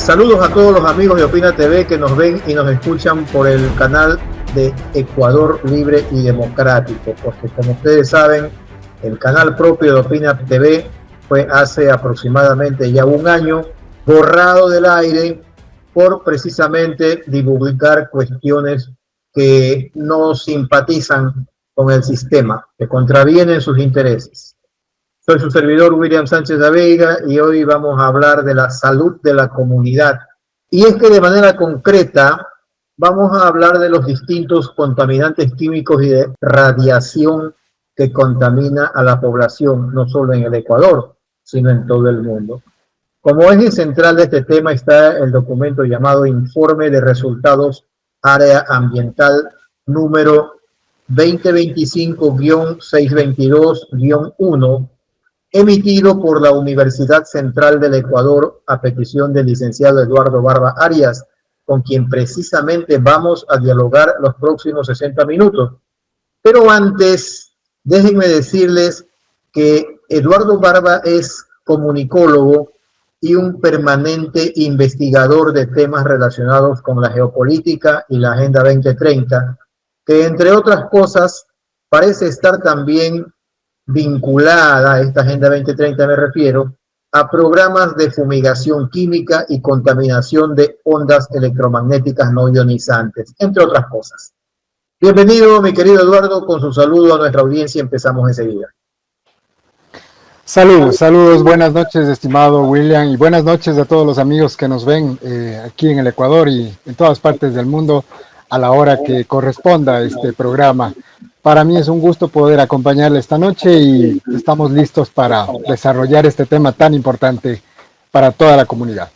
Saludos a todos los amigos de Opina TV que nos ven y nos escuchan por el canal de Ecuador Libre y Democrático, porque como ustedes saben, el canal propio de Opina TV fue hace aproximadamente ya un año borrado del aire por precisamente divulgar cuestiones que no simpatizan con el sistema, que contravienen sus intereses. Soy su servidor William Sánchez de Veiga y hoy vamos a hablar de la salud de la comunidad. Y es que de manera concreta vamos a hablar de los distintos contaminantes químicos y de radiación que contamina a la población, no solo en el Ecuador, sino en todo el mundo. Como eje central de este tema está el documento llamado Informe de Resultados Área Ambiental número 2025-622-1, emitido por la Universidad Central del Ecuador a petición del licenciado Eduardo Barba Arias, con quien precisamente vamos a dialogar los próximos 60 minutos. Pero antes, déjenme decirles que Eduardo Barba es comunicólogo y un permanente investigador de temas relacionados con la geopolítica y la Agenda 2030, que entre otras cosas parece estar también vinculada a esta Agenda 2030, me refiero, a programas de fumigación química y contaminación de ondas electromagnéticas no ionizantes, entre otras cosas. Bienvenido, mi querido Eduardo, con su saludo a nuestra audiencia. Empezamos enseguida. Saludos, buenas noches, estimado William, y buenas noches a todos los amigos que nos ven aquí en el Ecuador y en todas partes del mundo a la hora que corresponda a este programa. Para mí es un gusto poder acompañarle esta noche y estamos listos para desarrollar este tema tan importante para toda la comunidad.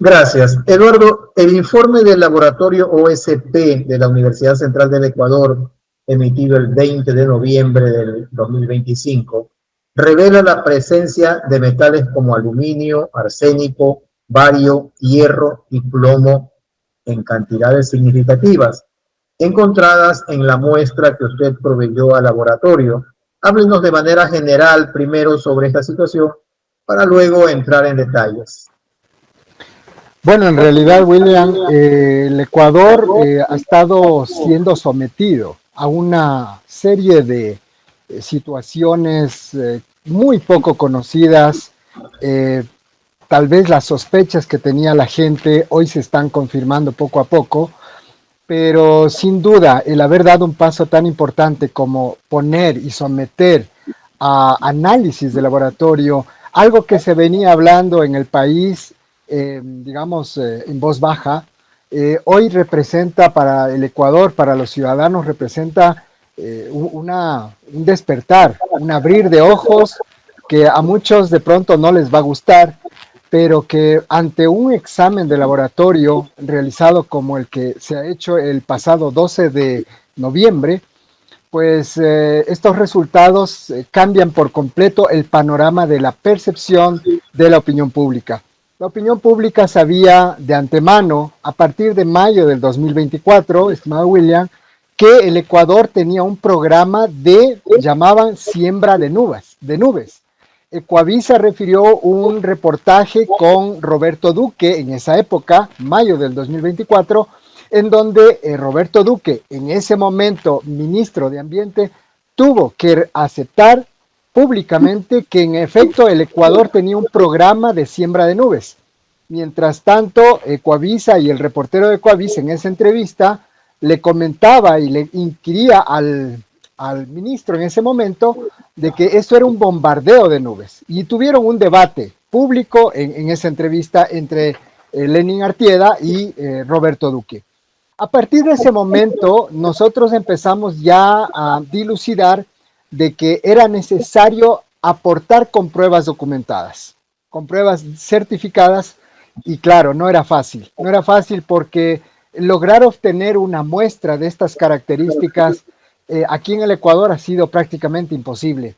Gracias. Eduardo, el informe del laboratorio OSP de la Universidad Central del Ecuador, emitido el 20 de noviembre del 2025, revela la presencia de metales como aluminio, arsénico, bario, hierro y plomo en cantidades significativas, encontradas en la muestra que usted proveyó al laboratorio. Háblenos de manera general primero sobre esta situación para luego entrar en detalles. Bueno, en realidad, William, el Ecuador ha estado siendo sometido a una serie de situaciones muy poco conocidas. Tal vez las sospechas que tenía la gente hoy se están confirmando poco a poco, pero sin duda el haber dado un paso tan importante como poner y someter a análisis de laboratorio algo que se venía hablando en el país, en voz baja, hoy representa para el Ecuador, para los ciudadanos, representa un despertar, un abrir de ojos que a muchos de pronto no les va a gustar, pero que ante un examen de laboratorio realizado como el que se ha hecho el pasado 12 de noviembre, pues estos resultados cambian por completo el panorama de la percepción de la opinión pública. La opinión pública sabía de antemano, a partir de mayo del 2024, estimado William, que el Ecuador tenía un programa llamaban siembra de nubes. Ecuavisa refirió un reportaje con Roberto Duque en esa época, mayo del 2024, en donde Roberto Duque, en ese momento ministro de Ambiente, tuvo que aceptar públicamente que en efecto el Ecuador tenía un programa de siembra de nubes. Mientras tanto, Ecuavisa y el reportero de Ecuavisa en esa entrevista le comentaba y le inquiría al ministro en ese momento de que esto era un bombardeo de nubes, y tuvieron un debate público en esa entrevista entre Lenin Artieda y Roberto Duque. A partir de ese momento nosotros empezamos ya a dilucidar de que era necesario aportar con pruebas documentadas, con pruebas certificadas, y claro, no era fácil porque lograr obtener una muestra de estas características aquí en el Ecuador ha sido prácticamente imposible.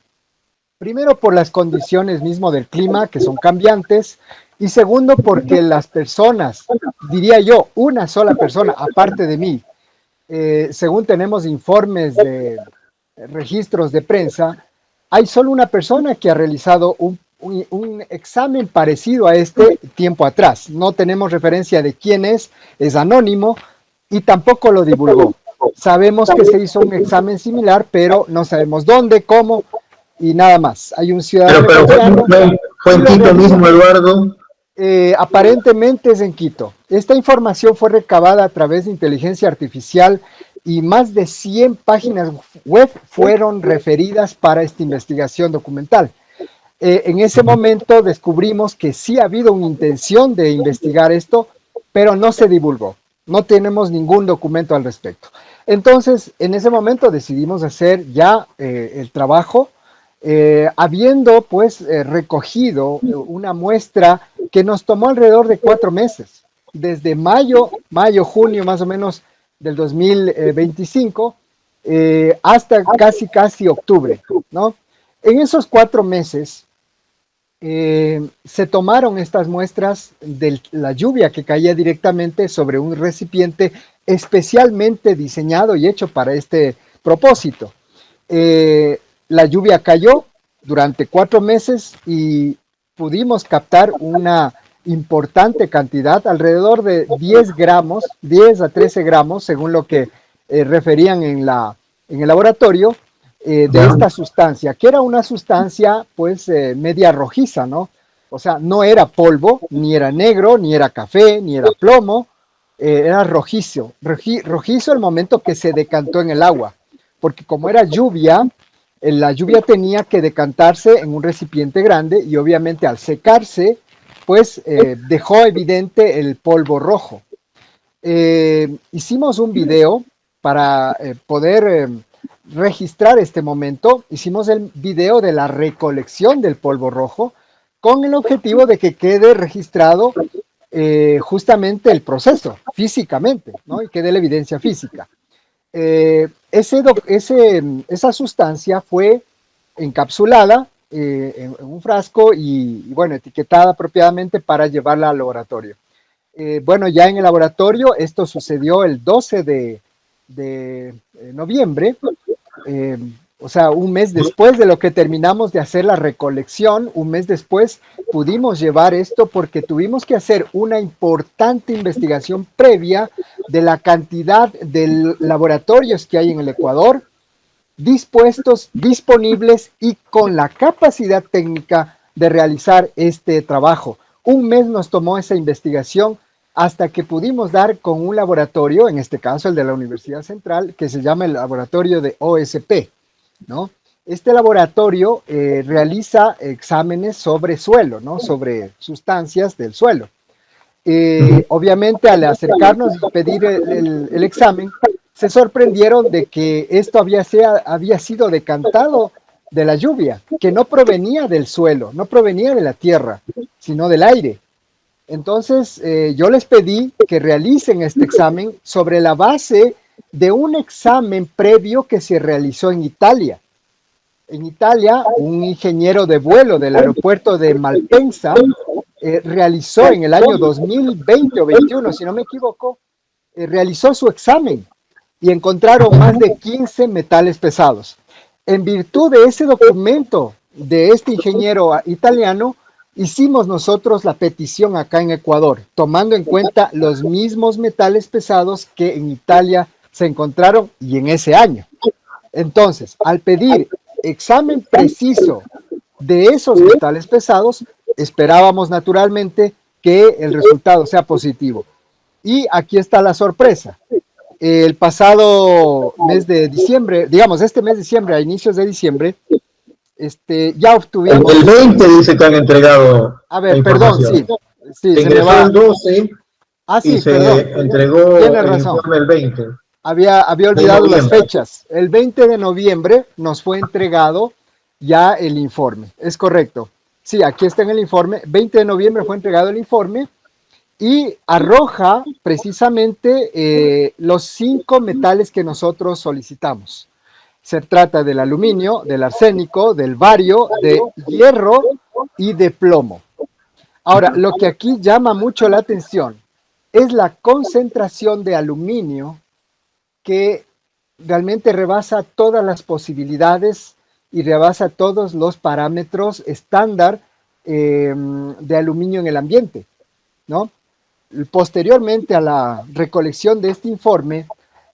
Primero por las condiciones mismo del clima, que son cambiantes, y segundo porque las personas, diría yo, una sola persona, aparte de mí, según tenemos informes de registros de prensa, hay solo una persona que ha realizado un examen parecido a este tiempo atrás. No tenemos referencia de quién es anónimo y tampoco lo divulgó. Sabemos que se hizo un examen similar, pero no sabemos dónde, cómo y nada más. Hay un ciudadano Pero ecuatoriano fue y en lo Quito realizó. mismo, Eduardo. Aparentemente es en Quito. Esta información fue recabada a través de inteligencia artificial y más de 100 páginas web fueron referidas para esta investigación documental. En ese momento descubrimos que sí ha habido una intención de investigar esto, pero no se divulgó. No tenemos ningún documento al respecto. Entonces, en ese momento decidimos hacer ya el trabajo, habiendo pues recogido una muestra que nos tomó alrededor de 4 meses, desde junio más o menos del 2025, hasta casi octubre, ¿no? En esos 4 meses se tomaron estas muestras de la lluvia que caía directamente sobre un recipiente especialmente diseñado y hecho para este propósito. La lluvia cayó durante 4 meses y pudimos captar una importante cantidad, alrededor de 10 gramos, 10 a 13 gramos, según lo que referían en el laboratorio, de Ya. esta sustancia, que era una sustancia pues media rojiza, ¿no? O sea, no era polvo, ni era negro, ni era café, ni era plomo, era rojizo, rojizo el momento que se decantó en el agua, porque como era lluvia, la lluvia tenía que decantarse en un recipiente grande y obviamente al secarse, pues dejó evidente el polvo rojo. Hicimos un video para poder registrar este momento. Hicimos el video de la recolección del polvo rojo con el objetivo de que quede registrado justamente el proceso físicamente, ¿no? Y quede la evidencia física. Esa sustancia fue encapsulada en un frasco y, bueno, etiquetada apropiadamente para llevarla al laboratorio. Bueno, ya en el laboratorio, esto sucedió el 12 de noviembre, eh, o sea, un mes después de lo que terminamos de hacer la recolección, un mes después pudimos llevar esto porque tuvimos que hacer una importante investigación previa de la cantidad de laboratorios que hay en el Ecuador, dispuestos, disponibles y con la capacidad técnica de realizar este trabajo. Un mes nos tomó esa investigación hasta que pudimos dar con un laboratorio, en este caso el de la Universidad Central, que se llama el laboratorio de OSP, ¿no? Este laboratorio realiza exámenes sobre suelo, ¿no? Sobre sustancias del suelo. Obviamente al acercarnos y pedir el examen, se sorprendieron de que esto había sido decantado de la lluvia, que no provenía del suelo, no provenía de la tierra, sino del aire. Entonces yo les pedí que realicen este examen sobre la base de un examen previo que se realizó en Italia. En Italia, un ingeniero de vuelo del aeropuerto de Malpensa realizó en el año 2020 o 21, si no me equivoco, realizó su examen y encontraron más de 15 metales pesados. En virtud de ese documento de este ingeniero italiano, hicimos nosotros la petición acá en Ecuador, tomando en cuenta los mismos metales pesados que en Italia se encontraron y en ese año. Entonces, al pedir examen preciso de esos metales pesados, esperábamos naturalmente que el resultado sea positivo. Y aquí está la sorpresa. El pasado mes de diciembre, digamos, este mes de diciembre, a inicios de diciembre, ya obtuvimos. El 20 dice que han entregado A la ver, perdón, información. sí, sí, Se se me ingresó va. el 12 Ah, y sí, se perdón, entregó tiene el razón. informe el 20 Había de olvidado las noviembre. fechas. El 20 de noviembre nos fue entregado ya el informe. Es correcto. Sí, aquí está en el informe. 20 de noviembre fue entregado el informe y arroja precisamente los 5 metales que nosotros solicitamos. Se trata del aluminio, del arsénico, del bario, de hierro y de plomo. Ahora, lo que aquí llama mucho la atención es la concentración de aluminio que realmente rebasa todas las posibilidades y rebasa todos los parámetros estándar de aluminio en el ambiente, ¿no? Posteriormente a la recolección de este informe,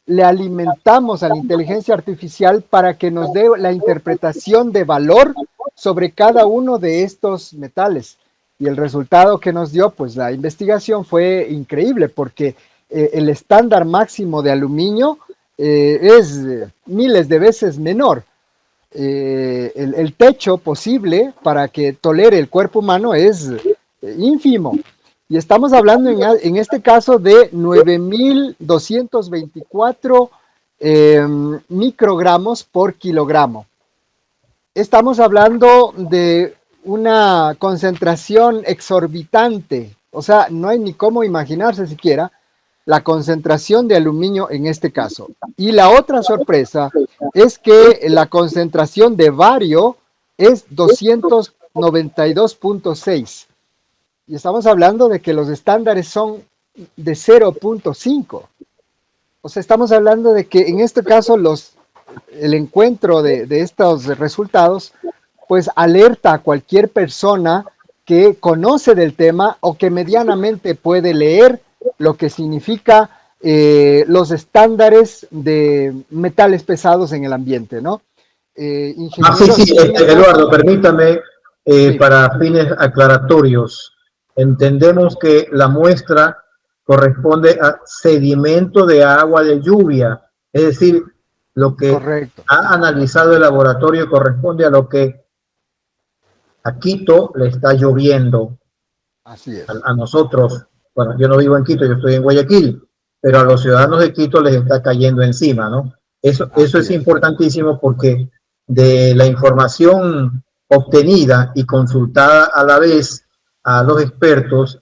le alimentamos a la inteligencia artificial para que nos dé la interpretación de valor sobre cada uno de estos metales. Y el resultado que nos dio, pues la investigación fue increíble, porque el estándar máximo de aluminio es miles de veces menor. El techo posible para que tolere el cuerpo humano es ínfimo. Y estamos hablando en este caso de 9.224 microgramos por kilogramo. Estamos hablando de una concentración exorbitante, o sea, no hay ni cómo imaginarse siquiera la concentración de aluminio en este caso. Y la otra sorpresa es que la concentración de bario es 292.6. Y estamos hablando de que los estándares son de 0.5. O sea, estamos hablando de que en este caso el encuentro de estos resultados pues alerta a cualquier persona que conoce del tema o que medianamente puede leer lo que significa los estándares de metales pesados en el ambiente, ¿no? Sí, Eduardo, permítame, sí, para fines aclaratorios, entendemos que la muestra corresponde a sedimento de agua de lluvia, es decir, lo que correcto. ha analizado el laboratorio corresponde a lo que a Quito le está lloviendo. Así es. A nosotros, bueno, yo no vivo en Quito, yo estoy en Guayaquil, pero a los ciudadanos de Quito les está cayendo encima, ¿no? Eso es importantísimo porque de la información obtenida y consultada a la vez a los expertos,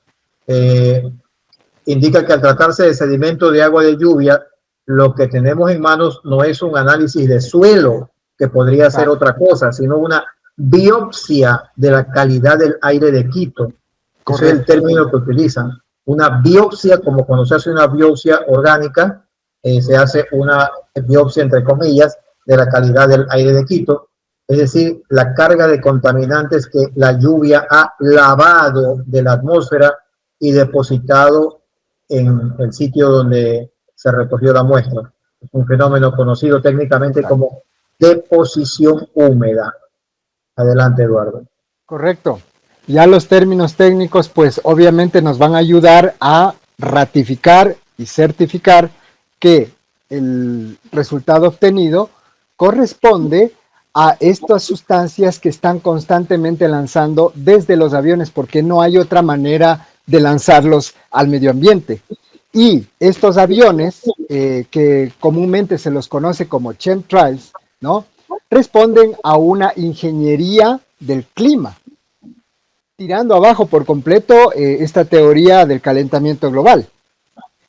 indica que al tratarse de sedimento de agua de lluvia, lo que tenemos en manos no es un análisis de suelo, que podría ser otra cosa, sino una biopsia de la calidad del aire de Quito. Ese es el término que utilizan. Una biopsia, como cuando se hace una biopsia orgánica, se hace una biopsia, entre comillas, de la calidad del aire de Quito, es decir, la carga de contaminantes que la lluvia ha lavado de la atmósfera y depositado en el sitio donde se recogió la muestra. Es un fenómeno conocido técnicamente como deposición húmeda. Adelante, Eduardo. Correcto. Ya los términos técnicos, pues obviamente nos van a ayudar a ratificar y certificar que el resultado obtenido corresponde a estas sustancias que están constantemente lanzando desde los aviones, porque no hay otra manera de lanzarlos al medio ambiente. Y estos aviones, que comúnmente se los conoce como chemtrails, ¿no?, responden a una ingeniería del clima, tirando abajo por completo esta teoría del calentamiento global.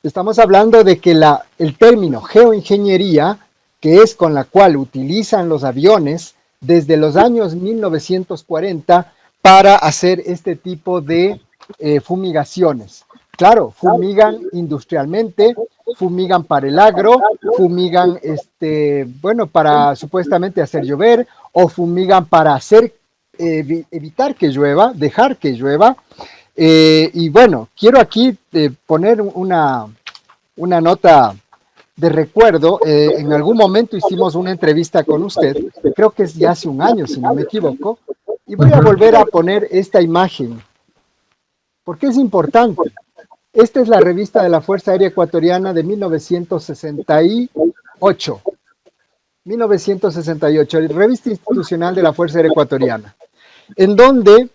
Estamos hablando de que el término geoingeniería, que es con la cual utilizan los aviones desde los años 1940 para hacer este tipo de fumigaciones. Claro, fumigan industrialmente, fumigan para el agro, fumigan para supuestamente hacer llover, o fumigan para evitar que llueva, dejar que llueva. Y bueno, quiero aquí poner una nota de recuerdo. En algún momento hicimos una entrevista con usted, creo que es ya hace un año, si no me equivoco, y voy a volver a poner esta imagen, porque es importante. Esta es la revista de la Fuerza Aérea Ecuatoriana de 1968. 1968, la revista institucional de la Fuerza Aérea Ecuatoriana, en donde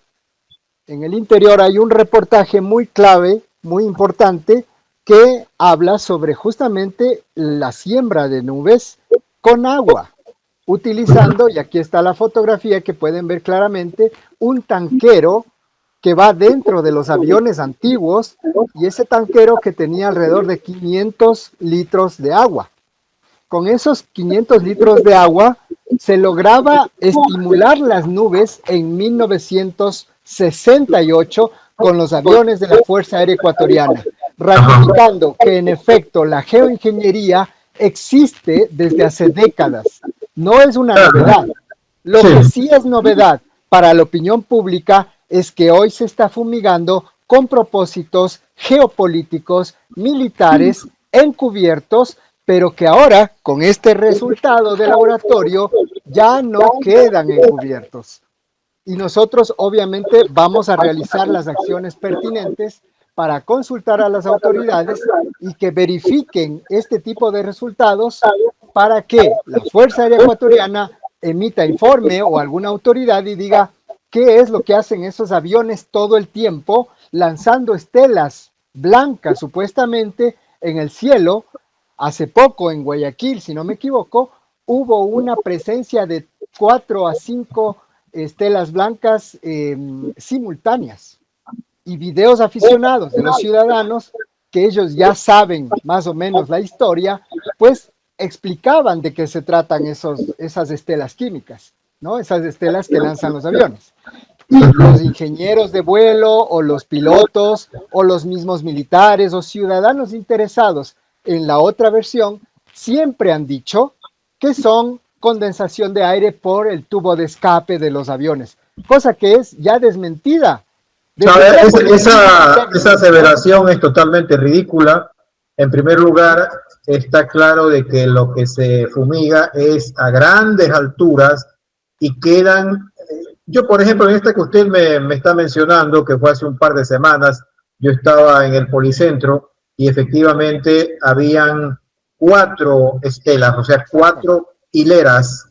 en el interior hay un reportaje muy clave, muy importante, que habla sobre justamente la siembra de nubes con agua, utilizando, y aquí está la fotografía que pueden ver claramente, un tanquero que va dentro de los aviones antiguos, y ese tanquero que tenía alrededor de 500 litros de agua. Con esos 500 litros de agua se lograba estimular las nubes en 1968 con los aviones de la Fuerza Aérea Ecuatoriana, ratificando que en efecto la geoingeniería existe desde hace décadas. No es una novedad. Lo que sí es novedad para la opinión pública es que hoy se está fumigando con propósitos geopolíticos, militares, encubiertos, pero que ahora, con este resultado de laboratorio, ya no quedan encubiertos. Y nosotros obviamente vamos a realizar las acciones pertinentes para consultar a las autoridades y que verifiquen este tipo de resultados para que la Fuerza Aérea Ecuatoriana emita informe o alguna autoridad y diga qué es lo que hacen esos aviones todo el tiempo lanzando estelas blancas supuestamente en el cielo. Hace poco en Guayaquil, si no me equivoco, hubo una presencia de 4 a 5 estelas blancas simultáneas y videos aficionados de los ciudadanos que ellos ya saben más o menos la historia, pues explicaban de qué se tratan esas estelas químicas, ¿no? Esas estelas que lanzan los aviones. Y los ingenieros de vuelo o los pilotos o los mismos militares o ciudadanos interesados en la otra versión siempre han dicho que son condensación de aire por el tubo de escape de los aviones, cosa que es ya desmentida. Esa aseveración es totalmente ridícula. En primer lugar, está claro de que lo que se fumiga es a grandes alturas y quedan... Yo, por ejemplo, en esta que usted me está mencionando, que fue hace un par de semanas, yo estaba en el Policentro y efectivamente habían 4 estelas, o sea, 4 hileras,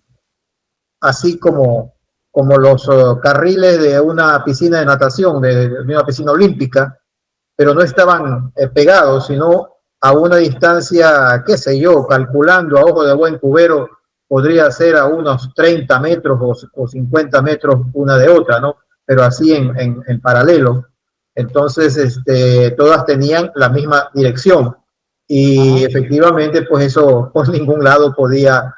así como los carriles de una piscina de natación, de una piscina olímpica, pero no estaban pegados, sino a una distancia, qué sé yo, calculando a ojo de buen cubero, podría ser a unos 30 metros o 50 metros una de otra, ¿no? Pero así en paralelo. Entonces, todas tenían la misma dirección y efectivamente, pues eso por ningún lado podía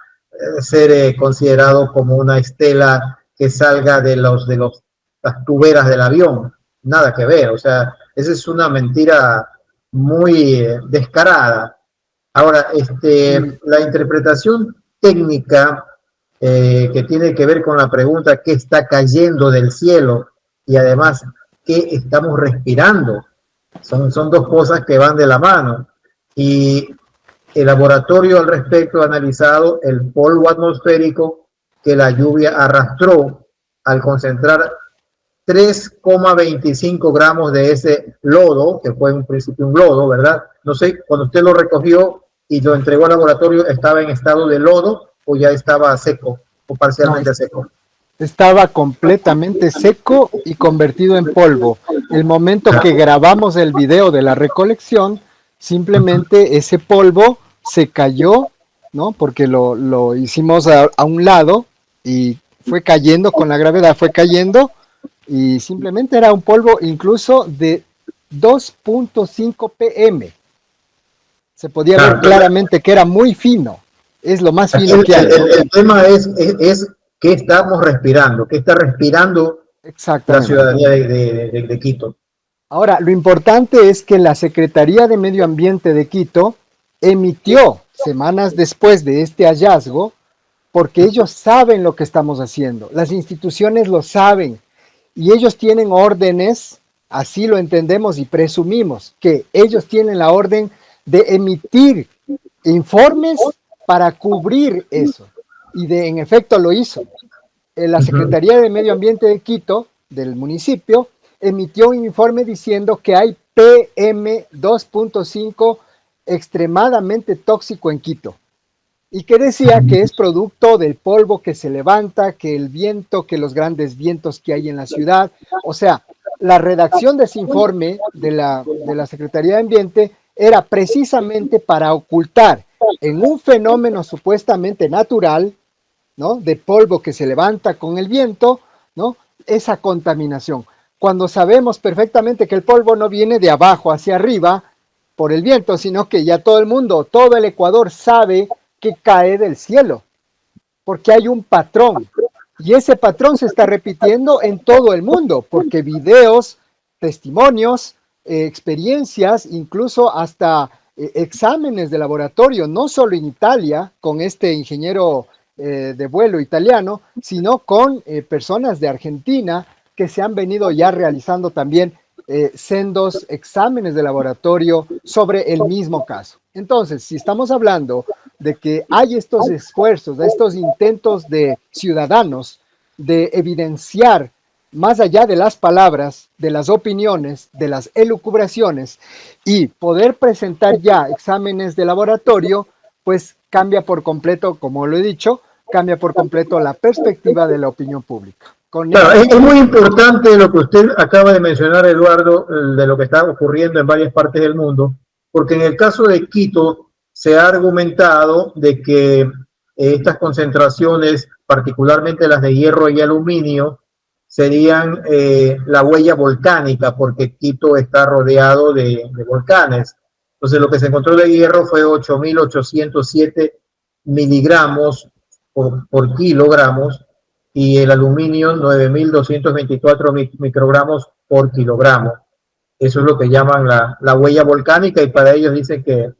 ser considerado como una estela que salga de las tuberas del avión. Nada que ver, o sea, esa es una mentira muy descarada. Ahora, la interpretación técnica que tiene que ver con la pregunta qué está cayendo del cielo y además qué estamos respirando, son 2 cosas que van de la mano. Y el laboratorio al respecto ha analizado el polvo atmosférico que la lluvia arrastró al concentrar 3,25 gramos de ese lodo, que fue en principio un lodo, ¿verdad? No sé, cuando usted lo recogió y lo entregó al laboratorio, ¿estaba en estado de lodo o ya estaba seco o parcialmente seco? Estaba completamente seco y convertido en polvo. El momento que grabamos el video de la recolección, simplemente ese polvo se cayó, ¿no? Porque lo hicimos a un lado y fue cayendo con la gravedad, fue cayendo y simplemente era un polvo incluso de 2.5 pm. Se podía ver claramente que era muy fino, es lo más fino que hay. El tema es qué estamos respirando, qué está respirando la ciudadanía de Quito. Ahora, lo importante es que la Secretaría de Medio Ambiente de Quito emitió semanas después de este hallazgo, porque ellos saben lo que estamos haciendo, las instituciones lo saben y ellos tienen órdenes, así lo entendemos y presumimos que ellos tienen la orden de emitir informes para cubrir eso y en efecto lo hizo. La Secretaría de Medio Ambiente de Quito, del municipio, emitió un informe diciendo que hay PM2.5 extremadamente tóxico en Quito y que decía que es producto del polvo que se levanta, que el viento, que los grandes vientos que hay en la ciudad. O sea, la redacción de ese informe de la Secretaría de Ambiente era precisamente para ocultar en un fenómeno supuestamente natural, ¿no? De polvo que se levanta con el viento, ¿no? Esa contaminación. Cuando sabemos perfectamente que el polvo no viene de abajo hacia arriba por el viento, sino que ya todo el mundo, todo el Ecuador sabe que cae del cielo, porque hay un patrón. Y ese patrón se está repitiendo en todo el mundo, porque videos, testimonios, experiencias, incluso hasta exámenes de laboratorio, no solo en Italia, con este ingeniero de vuelo italiano, sino con personas de Argentina, que se han venido ya realizando también sendos exámenes de laboratorio sobre el mismo caso. Entonces, si estamos hablando de que hay estos esfuerzos, de estos intentos de ciudadanos de evidenciar más allá de las palabras, de las opiniones, de las elucubraciones y poder presentar ya exámenes de laboratorio, pues cambia por completo, como lo he dicho, cambia por completo la perspectiva de la opinión pública. Claro, es muy importante lo que usted acaba de mencionar, Eduardo, de lo que está ocurriendo en varias partes del mundo, porque en el caso de Quito se ha argumentado de que estas concentraciones, particularmente las de hierro y aluminio, serían la huella volcánica, porque Quito está rodeado de volcanes. Entonces lo que se encontró de hierro fue 8.807 miligramos por kilogramos, y el aluminio 9.224 microgramos por kilogramo. Eso es lo que llaman la huella volcánica, y para ellos dicen que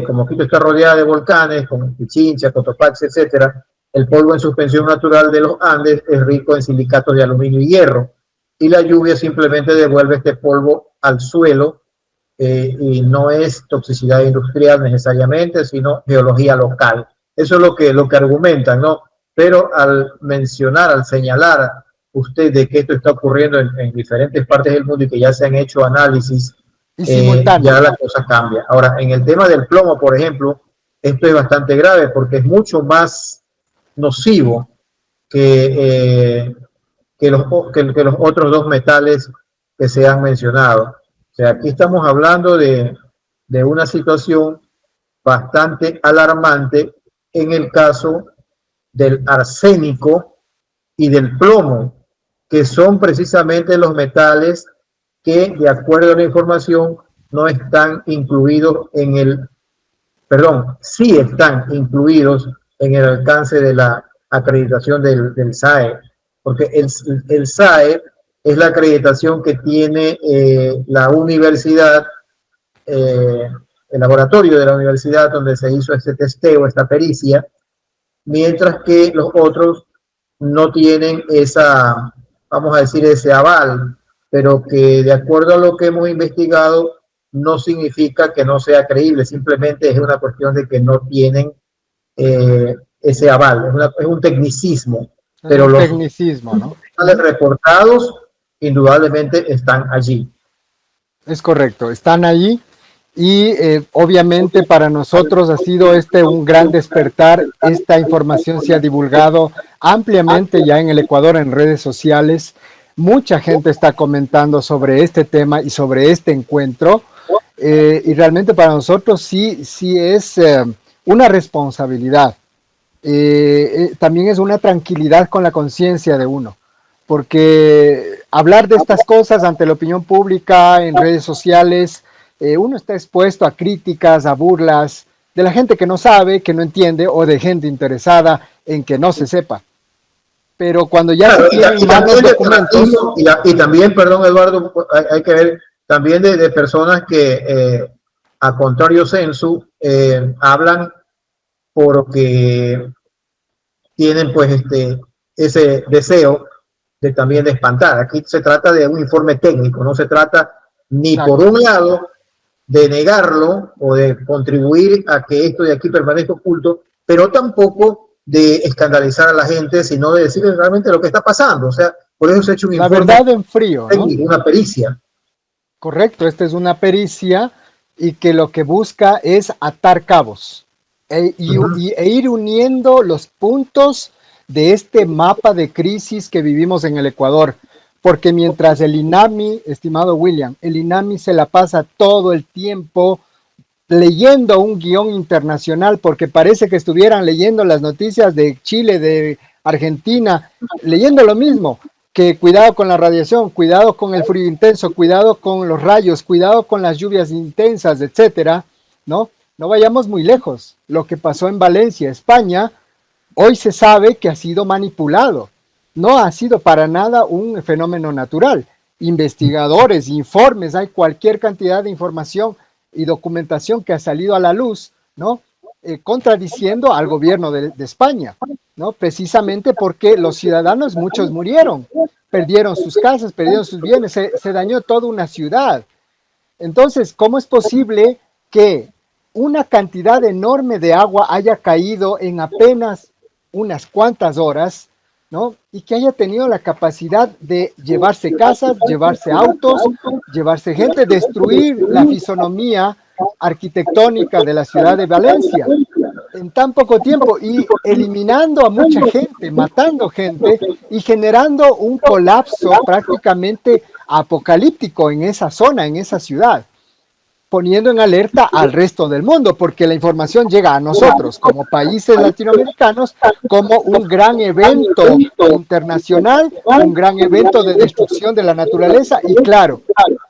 como Quito está rodeada de volcanes, como Pichincha, Cotopaxi, etcétera, el polvo en suspensión natural de los Andes es rico en silicatos de aluminio y hierro, y la lluvia simplemente devuelve este polvo al suelo, y no es toxicidad industrial necesariamente, sino geología local. Eso es lo que argumentan, ¿no? Pero al mencionar, al señalar usted de que esto está ocurriendo en diferentes partes del mundo y que ya se han hecho análisis, ya la cosa cambia. Ahora, en el tema del plomo, por ejemplo, esto es bastante grave porque es mucho más nocivo que los otros dos metales que se han mencionado. O sea, aquí estamos hablando de una situación bastante alarmante en el caso del arsénico y del plomo, que son precisamente los metales que, de acuerdo a la información, no están incluidos sí están incluidos en el alcance de la acreditación del SAE, porque el SAE es la acreditación que tiene la universidad, el laboratorio de la universidad donde se hizo este testeo, esta pericia, mientras que los otros no tienen esa, vamos a decir, ese aval, pero que de acuerdo a lo que hemos investigado, no significa que no sea creíble, simplemente es una cuestión de que no tienen ese aval, es un tecnicismo, pero un los tecnicismo, ¿no? reportados indudablemente están allí. Es correcto, están allí. Y obviamente para nosotros ha sido un gran despertar. Esta información se ha divulgado ampliamente ya en el Ecuador en redes sociales. Mucha gente está comentando sobre este tema y sobre este encuentro. Y realmente para nosotros sí es una responsabilidad. También es una tranquilidad con la conciencia de uno. Porque hablar de estas cosas ante la opinión pública, en redes sociales, uno está expuesto a críticas, a burlas de la gente que no sabe, que no entiende, o de gente interesada en que no se sepa. Pero cuando ya se tienen más los documentos... Y también, perdón Eduardo, hay que ver también de personas que, a contrario sensu, hablan porque tienen pues ese deseo de también de espantar. Aquí se trata de un informe técnico, no se trata ni por un lado de negarlo o de contribuir a que esto de aquí permanezca oculto, pero tampoco de escandalizar a la gente, sino de decirles realmente lo que está pasando. O sea, por eso se ha hecho un informe. La verdad en frío, técnico, ¿no? Una pericia. Correcto, esta es una pericia y que lo que busca es atar cabos e ir uniendo los puntos de este mapa de crisis que vivimos en el Ecuador. Porque mientras el INAMI, estimado William, el INAMI se la pasa todo el tiempo leyendo un guión internacional, porque parece que estuvieran leyendo las noticias de Chile, de Argentina, leyendo lo mismo, que cuidado con la radiación, cuidado con el frío intenso, cuidado con los rayos, cuidado con las lluvias intensas, etcétera, ¿no? No vayamos muy lejos. Lo que pasó en Valencia, España, hoy se sabe que ha sido manipulado. No ha sido para nada un fenómeno natural. Investigadores, informes, hay cualquier cantidad de información y documentación que ha salido a la luz, ¿no? Contradiciendo al gobierno de España. ¿no? Precisamente porque los ciudadanos, muchos murieron, perdieron sus casas, perdieron sus bienes, se dañó toda una ciudad. Entonces, ¿cómo es posible que una cantidad enorme de agua haya caído en apenas unas cuantas horas, ¿no? Y que haya tenido la capacidad de llevarse casas, llevarse autos, llevarse gente, destruir la fisonomía arquitectónica de la ciudad de Valencia en tan poco tiempo y eliminando a mucha gente, matando gente y generando un colapso prácticamente apocalíptico en esa zona, en esa ciudad, poniendo en alerta al resto del mundo, porque la información llega a nosotros como países latinoamericanos como un gran evento internacional, un gran evento de destrucción de la naturaleza y claro,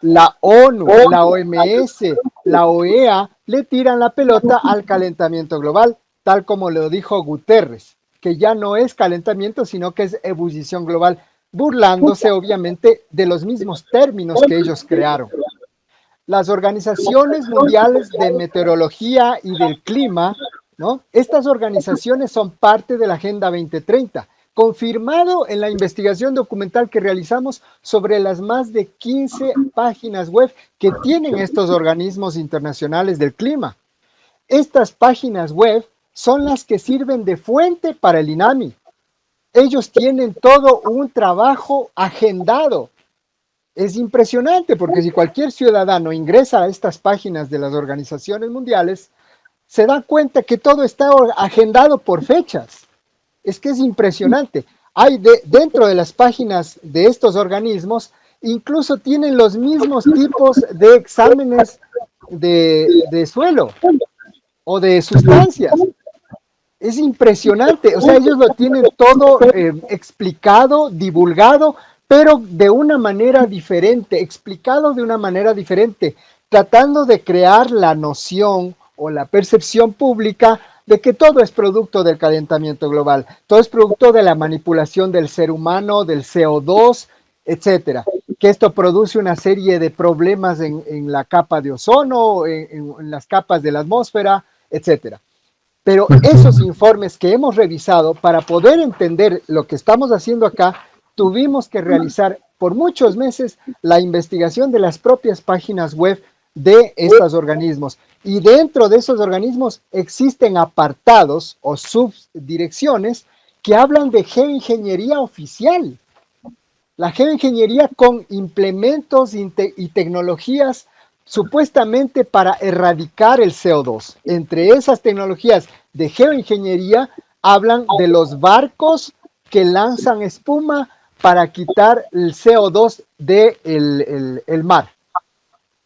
la ONU, la OMS, la OEA le tiran la pelota al calentamiento global, tal como lo dijo Guterres, que ya no es calentamiento, sino que es ebullición global, burlándose obviamente de los mismos términos que ellos crearon. Las organizaciones mundiales de meteorología y del clima, ¿no? Estas organizaciones son parte de la Agenda 2030, confirmado en la investigación documental que realizamos sobre las más de 15 páginas web que tienen estos organismos internacionales del clima. Estas páginas web son las que sirven de fuente para el INAMI. Ellos tienen todo un trabajo agendado. Es impresionante porque si cualquier ciudadano ingresa a estas páginas de las organizaciones mundiales, se da cuenta que todo está agendado por fechas. Es que es impresionante. Hay dentro de las páginas de estos organismos, incluso tienen los mismos tipos de exámenes de suelo o de sustancias. Es impresionante, o sea, ellos lo tienen todo explicado, divulgado, pero de una manera diferente, explicado de una manera diferente, tratando de crear la noción o la percepción pública de que todo es producto del calentamiento global, todo es producto de la manipulación del ser humano, del CO2, etcétera, que esto produce una serie de problemas en la capa de ozono, en las capas de la atmósfera, etcétera. Pero esos informes que hemos revisado para poder entender lo que estamos haciendo acá, tuvimos que realizar por muchos meses la investigación de las propias páginas web de estos organismos. Y dentro de esos organismos existen apartados o subdirecciones que hablan de geoingeniería oficial. La geoingeniería con implementos y tecnologías supuestamente para erradicar el CO2. Entre esas tecnologías de geoingeniería hablan de los barcos que lanzan espuma para quitar el CO2 del mar.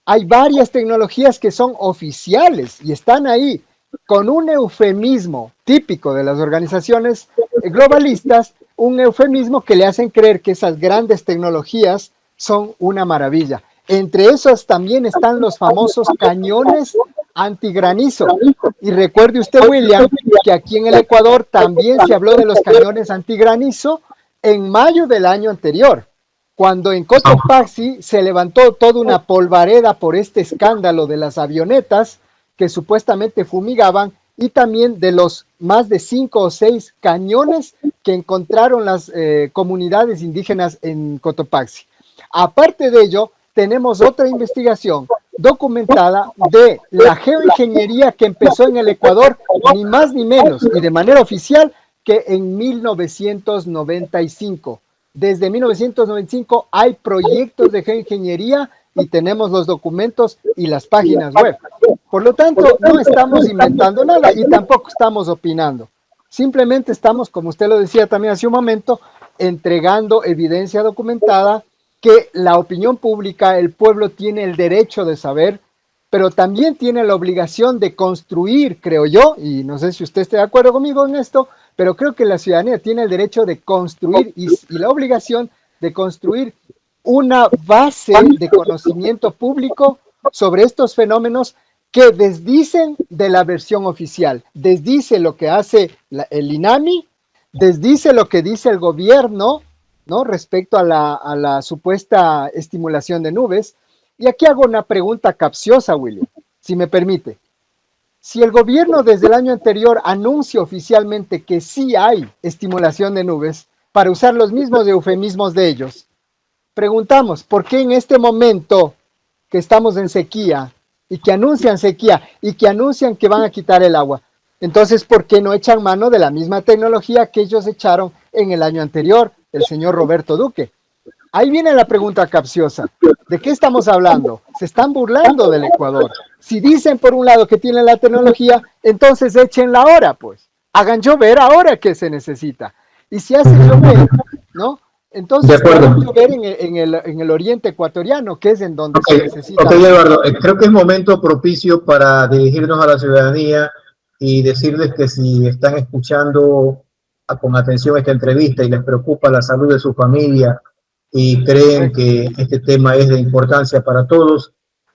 Hay varias tecnologías que son oficiales y están ahí con un eufemismo típico de las organizaciones globalistas, un eufemismo que le hacen creer que esas grandes tecnologías son una maravilla. Entre esos también están los famosos cañones antigranizo. Y recuerde usted, William, que aquí en el Ecuador también se habló de los cañones antigranizo en mayo del año anterior, cuando en Cotopaxi se levantó toda una polvareda por este escándalo de las avionetas que supuestamente fumigaban y también de los más de 5 o 6 cañones que encontraron las comunidades indígenas en Cotopaxi. Aparte de ello, tenemos otra investigación documentada de la geoingeniería que empezó en el Ecuador, ni más ni menos, y de manera oficial, que en 1995. Desde 1995 hay proyectos de geoingeniería y tenemos los documentos y las páginas web. Por lo tanto, no estamos inventando nada y tampoco estamos opinando. Simplemente estamos, como usted lo decía también hace un momento, entregando evidencia documentada que la opinión pública, el pueblo tiene el derecho de saber, pero también tiene la obligación de construir, creo yo, y no sé si usted esté de acuerdo conmigo en esto, pero creo que la ciudadanía tiene el derecho de construir y la obligación de construir una base de conocimiento público sobre estos fenómenos que desdicen de la versión oficial, desdice lo que hace el INAMI, desdice lo que dice el gobierno, ¿no? Respecto a la supuesta estimulación de nubes. Y aquí hago una pregunta capciosa, William, si me permite. Si el gobierno desde el año anterior anuncia oficialmente que sí hay estimulación de nubes, para usar los mismos eufemismos de ellos, preguntamos, ¿por qué en este momento que estamos en sequía y que anuncian sequía y que anuncian que van a quitar el agua? Entonces, ¿por qué no echan mano de la misma tecnología que ellos echaron en el año anterior, el señor Roberto Duque? Ahí viene la pregunta capciosa. ¿De qué estamos hablando? Se están burlando del Ecuador. Si dicen por un lado que tienen la tecnología, entonces échenla ahora, pues. Hagan llover ahora que se necesita. Y si hace llover, ¿no? Entonces que hagan llover en el oriente ecuatoriano, que es en donde se necesita. Ok, Eduardo, creo que es momento propicio para dirigirnos a la ciudadanía y decirles que si están escuchando con atención esta entrevista y les preocupa la salud de su familia y creen que este tema es de importancia para todos,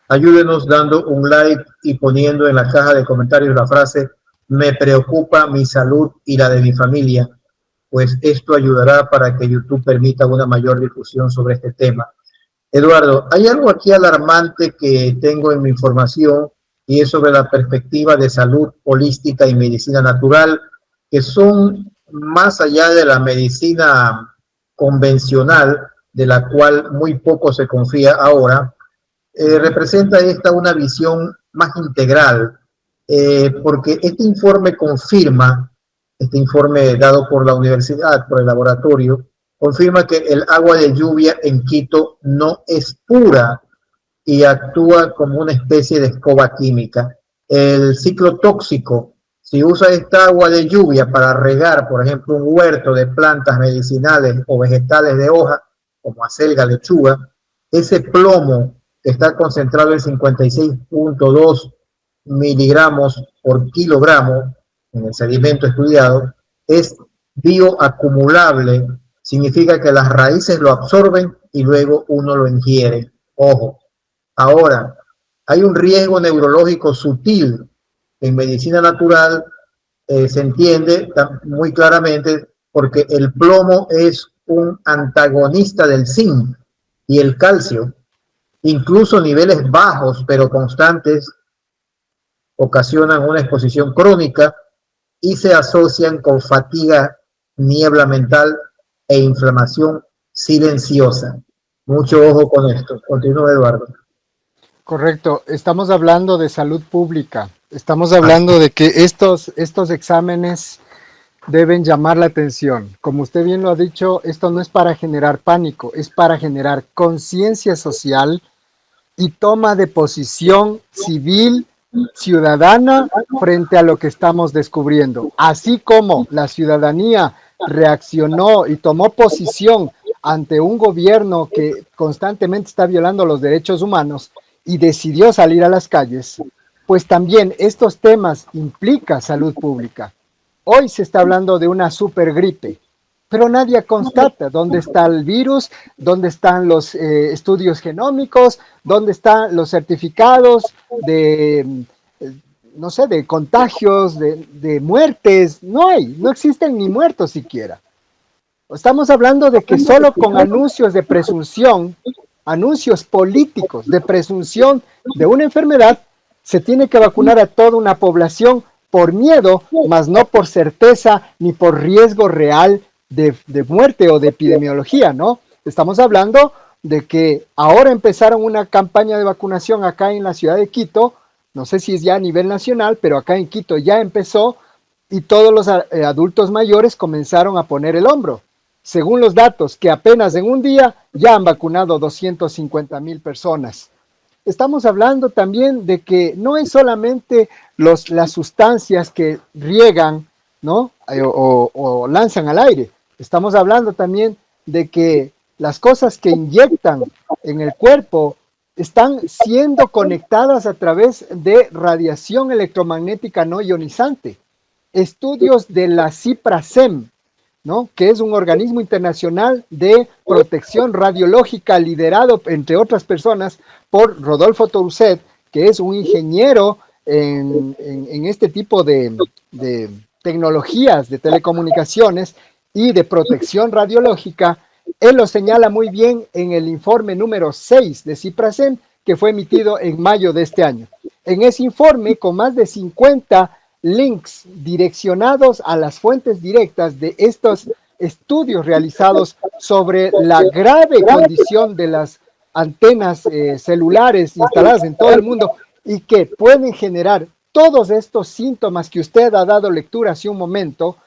ayúdenos dando un like y poniendo en la caja de comentarios la frase "me preocupa mi salud y la de mi familia", pues esto ayudará para que YouTube permita una mayor difusión sobre este tema. Eduardo, hay algo aquí alarmante que tengo en mi información y es sobre la perspectiva de salud holística y medicina natural, que son más allá de la medicina convencional, de la cual muy poco se confía ahora. Representa esta una visión más integral, porque este informe dado por la universidad, por el laboratorio, confirma que el agua de lluvia en Quito no es pura y actúa como una especie de escoba química. El ciclo tóxico, si usa esta agua de lluvia para regar, por ejemplo, un huerto de plantas medicinales o vegetales de hoja, como acelga, lechuga, ese plomo que está concentrado en 56.2 miligramos por kilogramo en el sedimento estudiado, es bioacumulable, significa que las raíces lo absorben y luego uno lo ingiere. Ojo, ahora, hay un riesgo neurológico sutil en medicina natural, se entiende muy claramente porque el plomo es un antagonista del zinc y el calcio. Incluso niveles bajos pero constantes ocasionan una exposición crónica y se asocian con fatiga, niebla mental e inflamación silenciosa. Mucho ojo con esto. Continúa, Eduardo. Correcto, estamos hablando de salud pública, estamos hablando de que estos exámenes deben llamar la atención. Como usted bien lo ha dicho, esto no es para generar pánico, es para generar conciencia social y toma de posición civil, ciudadana, frente a lo que estamos descubriendo. Así como la ciudadanía reaccionó y tomó posición ante un gobierno que constantemente está violando los derechos humanos y decidió salir a las calles, pues también estos temas implican salud pública. Hoy se está hablando de una supergripe, pero nadie constata dónde está el virus, dónde están los estudios genómicos, dónde están los certificados de, no sé, de contagios, de muertes. No hay, no existen ni muertos siquiera. Estamos hablando de que solo con anuncios de presunción, anuncios políticos de presunción de una enfermedad, se tiene que vacunar a toda una población por miedo, mas no por certeza ni por riesgo real de muerte o de epidemiología, ¿no? Estamos hablando de que ahora empezaron una campaña de vacunación acá en la ciudad de Quito, no sé si es ya a nivel nacional, pero acá en Quito ya empezó y todos los adultos mayores comenzaron a poner el hombro. Según los datos, que apenas en un día ya han vacunado 250,000 personas. Estamos hablando también de que no es solamente las sustancias que riegan, ¿no? O lanzan al aire. Estamos hablando también de que las cosas que inyectan en el cuerpo están siendo conectadas a través de radiación electromagnética no ionizante. Estudios de la CIPRASEM, ¿no? Que es un organismo internacional de protección radiológica liderado, entre otras personas, por Rodolfo Touset, que es un ingeniero en este tipo de tecnologías de telecomunicaciones y de protección radiológica. Él lo señala muy bien en el informe número 6 de CIPRASEM, que fue emitido en mayo de este año. en ese informe, con más de 50 links direccionados a las fuentes directas de estos estudios realizados sobre la grave condición de las antenas celulares instaladas en todo el mundo y que pueden generar todos estos síntomas que usted ha dado lectura hace un momento,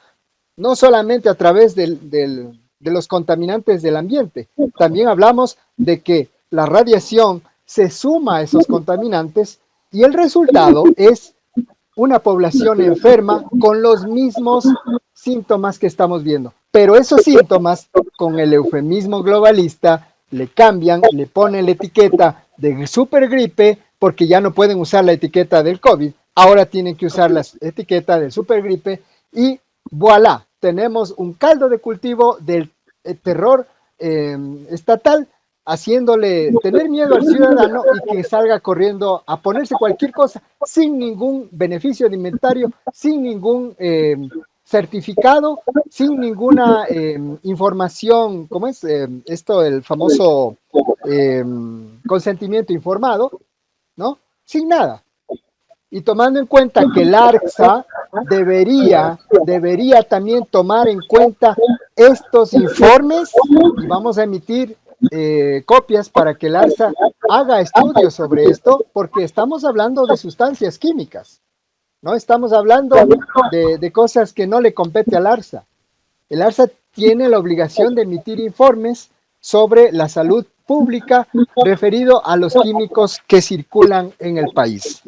no solamente a través de los contaminantes del ambiente, también hablamos de que la radiación se suma a esos contaminantes y el resultado es una población enferma con los mismos síntomas que estamos viendo. Pero esos síntomas, con el eufemismo globalista, le cambian, le ponen la etiqueta de supergripe, porque ya no pueden usar la etiqueta del COVID, ahora tienen que usar la etiqueta del supergripe y voilà, tenemos un caldo de cultivo del terror estatal, haciéndole tener miedo al ciudadano y que salga corriendo a ponerse cualquier cosa sin ningún beneficio de inventario, sin ningún certificado, sin ninguna información, ¿cómo es esto? El famoso consentimiento informado, ¿no? Sin nada. Y tomando en cuenta que el ARCSA debería también tomar en cuenta estos informes, y vamos a emitir copias para que el ARCSA haga estudios sobre esto, porque estamos hablando de sustancias químicas, no estamos hablando de cosas que no le compete al ARCSA. El ARCSA tiene la obligación de emitir informes sobre la salud pública referido a los químicos que circulan en el país.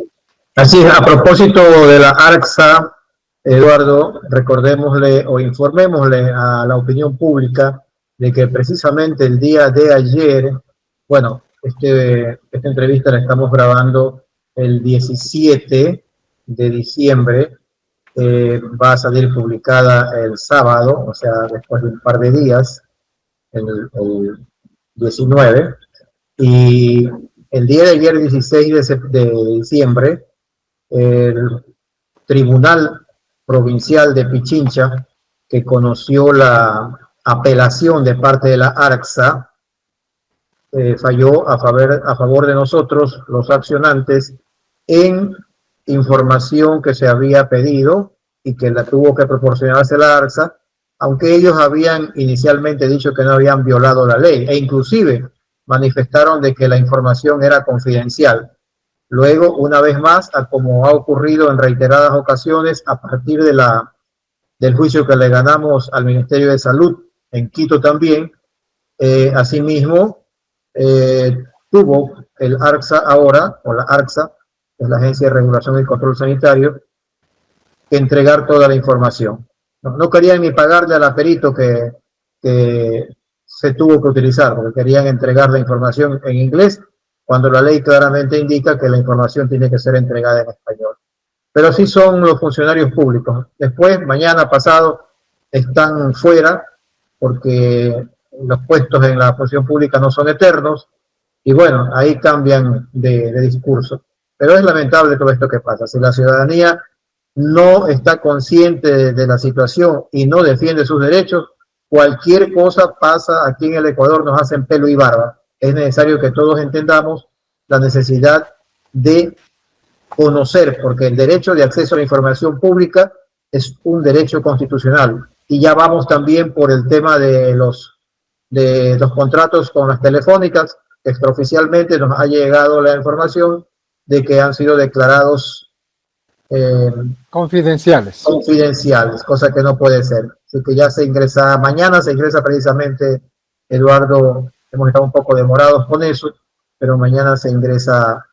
Así es, a propósito de la ARCSA, Eduardo, recordémosle o informémosle a la opinión pública de que precisamente el día de ayer, bueno, esta entrevista la estamos grabando el 17 de diciembre, va a salir publicada el sábado, o sea, después de un par de días, el 19, y el día de ayer, 16 de diciembre, el Tribunal Provincial de Pichincha, que conoció la apelación de parte de la ARCSA, falló a favor de nosotros, los accionantes, en información que se había pedido y que la tuvo que proporcionarse la ARCSA, aunque ellos habían inicialmente dicho que no habían violado la ley, e inclusive manifestaron de que la información era confidencial. Luego, una vez más, como ha ocurrido en reiteradas ocasiones, a partir del juicio que le ganamos al Ministerio de Salud, en Quito también, asimismo, tuvo el ARCSA ahora, o la ARCSA, que es la Agencia de Regulación y Control Sanitario, que entregar toda la información. No querían ni pagarle al perito que se tuvo que utilizar, porque querían entregar la información en inglés, cuando la ley claramente indica que la información tiene que ser entregada en español. Pero sí son los funcionarios públicos. Después, mañana, pasado, están fuera, porque los puestos en la función pública no son eternos, y bueno, ahí cambian de discurso. Pero es lamentable todo esto que pasa. Si la ciudadanía no está consciente de la situación y no defiende sus derechos, cualquier cosa pasa aquí en el Ecuador, nos hacen pelo y barba. Es necesario que todos entendamos la necesidad de conocer, porque el derecho de acceso a la información pública es un derecho constitucional. Y ya vamos también por el tema de los contratos con las telefónicas. Extraoficialmente nos ha llegado la información de que han sido declarados confidenciales, cosa que no puede ser. Así que ya mañana se ingresa precisamente, Eduardo. Hemos estado un poco demorados con eso, pero mañana se ingresa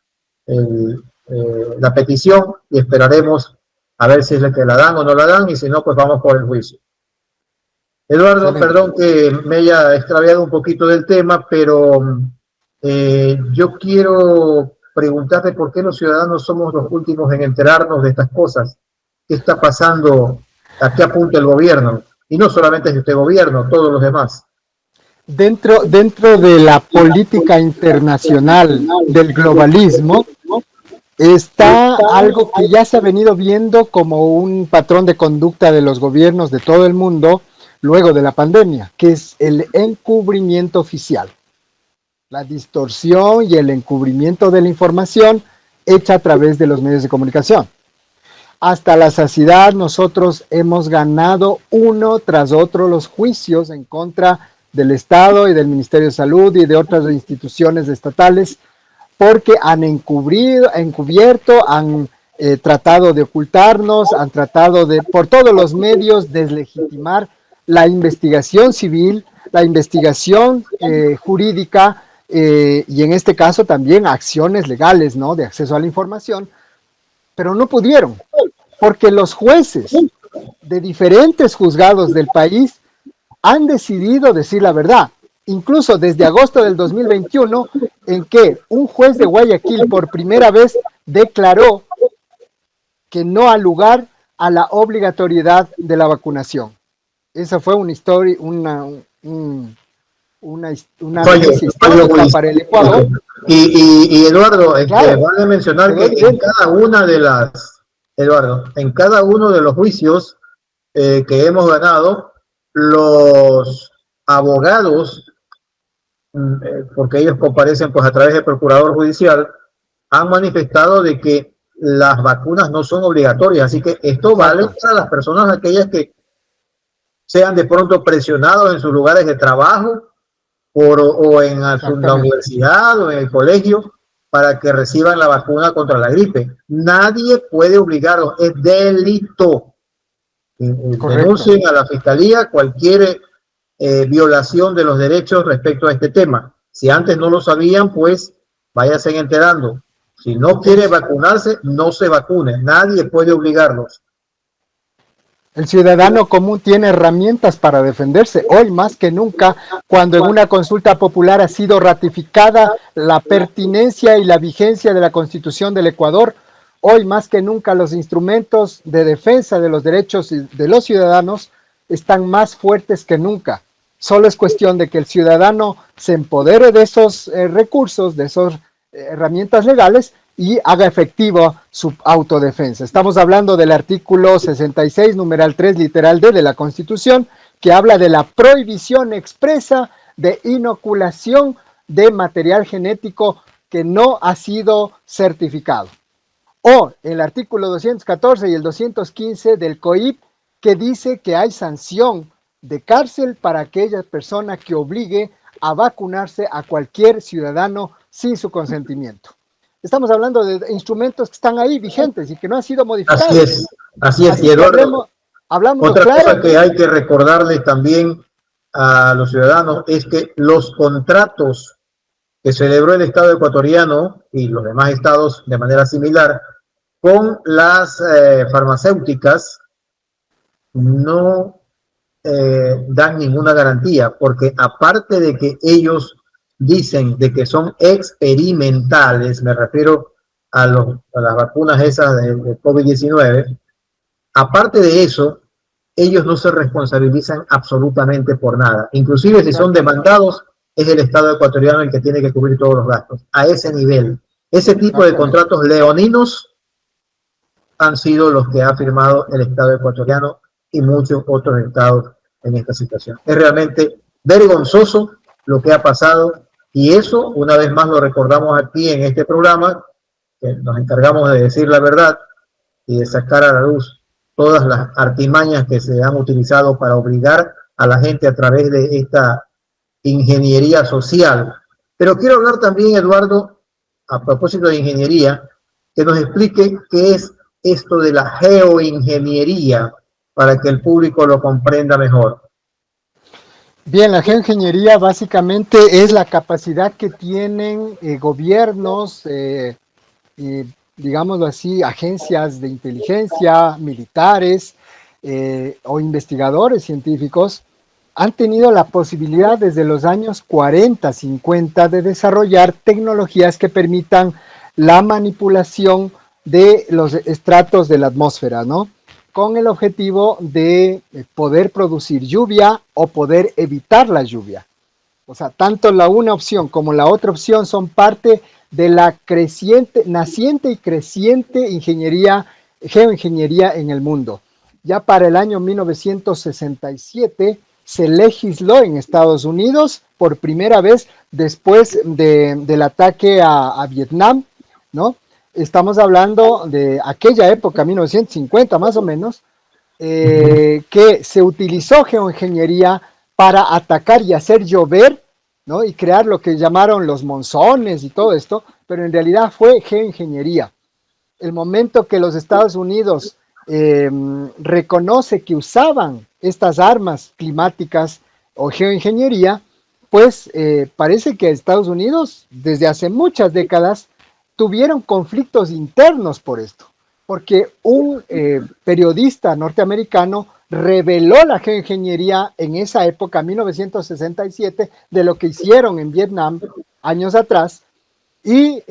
la petición y esperaremos a ver si es la que la dan o no la dan, y si no, pues vamos por el juicio. Eduardo, perdón que me haya extraviado un poquito del tema, pero yo quiero preguntarte por qué los ciudadanos somos los últimos en enterarnos de estas cosas. ¿Qué está pasando? ¿A qué apunta el gobierno? Y no solamente este gobierno, todos los demás. Dentro de la política internacional del globalismo está algo que ya se ha venido viendo como un patrón de conducta de los gobiernos de todo el mundo luego de la pandemia, que es el encubrimiento oficial. La distorsión y el encubrimiento de la información hecha a través de los medios de comunicación. Hasta la saciedad nosotros hemos ganado uno tras otro los juicios en contra del Estado y del Ministerio de Salud y de otras instituciones estatales, porque han encubierto, han tratado de ocultarnos, han tratado de, por todos los medios, deslegitimar la investigación civil, la investigación jurídica y en este caso también acciones legales, ¿no?, de acceso a la información, pero no pudieron, porque los jueces de diferentes juzgados del país han decidido decir la verdad. Incluso desde agosto del 2021, en que un juez de Guayaquil por primera vez declaró que no ha lugar a la obligatoriedad de la vacunación. Esa fue una historia, una noticia histórica para el Ecuador. Y Eduardo, Claro, vale mencionar que en cada una de las, Eduardo, en cada uno de los juicios que hemos ganado, los abogados, porque ellos comparecen pues a través del procurador judicial, han manifestado de que las vacunas no son obligatorias, así que esto vale para las personas aquellas que sean de pronto presionados en sus lugares de trabajo o en la universidad o en el colegio para que reciban la vacuna contra la gripe. Nadie puede obligarlos, es delito. Denuncien a la fiscalía cualquier violación de los derechos respecto a este tema. Si antes no lo sabían, pues váyanse enterando. Si no quiere vacunarse, no se vacune. Nadie puede obligarlos. El ciudadano común tiene herramientas para defenderse. Hoy más que nunca, cuando en una consulta popular ha sido ratificada la pertinencia y la vigencia de la Constitución del Ecuador, hoy más que nunca los instrumentos de defensa de los derechos de los ciudadanos están más fuertes que nunca. Solo es cuestión de que el ciudadano se empodere de esos recursos, de esas herramientas legales y haga efectivo su autodefensa. Estamos hablando del artículo 66, numeral 3, literal D de la Constitución, que habla de la prohibición expresa de inoculación de material genético que no ha sido certificado. O el artículo 214 y el 215 del COIP, que dice que hay sanción de cárcel para aquella persona que obligue a vacunarse a cualquier ciudadano sin su consentimiento. Estamos hablando de instrumentos que están ahí vigentes y que no han sido modificados. Así es. Y Eduardo, hablamos otra claro, cosa que hay que recordarles también a los ciudadanos es que los contratos que celebró el Estado ecuatoriano y los demás estados de manera similar con las farmacéuticas no dan ninguna garantía, porque aparte de que ellos dicen de que son experimentales, me refiero a las vacunas esas de COVID-19, aparte de eso, ellos no se responsabilizan absolutamente por nada. Inclusive si son demandados, es el Estado ecuatoriano el que tiene que cubrir todos los gastos. A ese nivel, ese tipo de contratos leoninos han sido los que ha firmado el Estado ecuatoriano y muchos otros estados en esta situación. Es realmente vergonzoso lo que ha pasado y eso, una vez más, lo recordamos aquí en este programa, que nos encargamos de decir la verdad y de sacar a la luz todas las artimañas que se han utilizado para obligar a la gente a través de esta ingeniería social. Pero quiero hablar también, Eduardo, a propósito de ingeniería, que nos explique qué es esto de la geoingeniería para que el público lo comprenda mejor. Bien, la geoingeniería básicamente es la capacidad que tienen gobiernos, digámoslo así, agencias de inteligencia, militares o investigadores científicos, han tenido la posibilidad desde los años 40, 50 de desarrollar tecnologías que permitan la manipulación de los estratos de la atmósfera, ¿no? Con el objetivo de poder producir lluvia o poder evitar la lluvia. O sea, tanto la una opción como la otra opción son parte de la naciente y creciente geoingeniería en el mundo. Ya para el año 1967 se legisló en Estados Unidos por primera vez después del ataque a Vietnam, ¿no? estamos hablando de aquella época, 1950 más o menos, que se utilizó geoingeniería para atacar y hacer llover, ¿no? Y crear lo que llamaron los monzones y todo esto, pero en realidad fue geoingeniería. El momento que los Estados Unidos reconoce que usaban estas armas climáticas o geoingeniería, pues parece que Estados Unidos desde hace muchas décadas tuvieron conflictos internos por esto, porque un periodista norteamericano reveló la geoingeniería en esa época, 1967, de lo que hicieron en Vietnam años atrás, y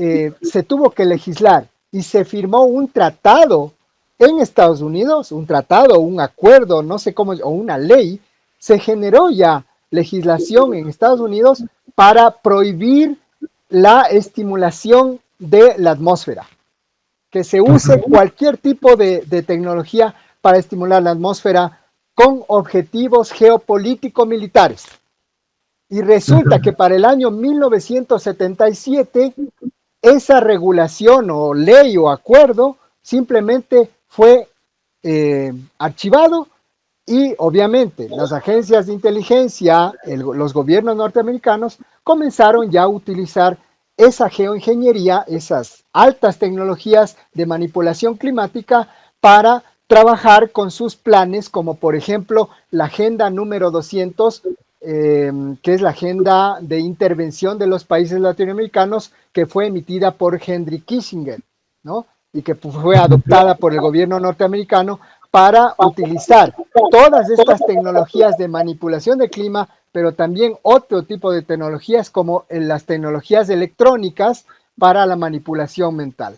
se tuvo que legislar y se firmó un tratado en Estados Unidos, un tratado, un acuerdo, no sé cómo, o una ley, se generó ya legislación en Estados Unidos para prohibir la estimulación de la atmósfera, que se use cualquier tipo de tecnología para estimular la atmósfera con objetivos geopolítico-militares. Y resulta que para el año 1977 esa regulación o ley o acuerdo simplemente fue archivado y obviamente las agencias de inteligencia, los gobiernos norteamericanos comenzaron ya a utilizar esa geoingeniería, esas altas tecnologías de manipulación climática para trabajar con sus planes, como por ejemplo la agenda número 200, que es la agenda de intervención de los países latinoamericanos, que fue emitida por Henry Kissinger, ¿no? Y que fue adoptada por el gobierno norteamericano para utilizar todas estas tecnologías de manipulación del clima, pero también otro tipo de tecnologías como las tecnologías electrónicas para la manipulación mental,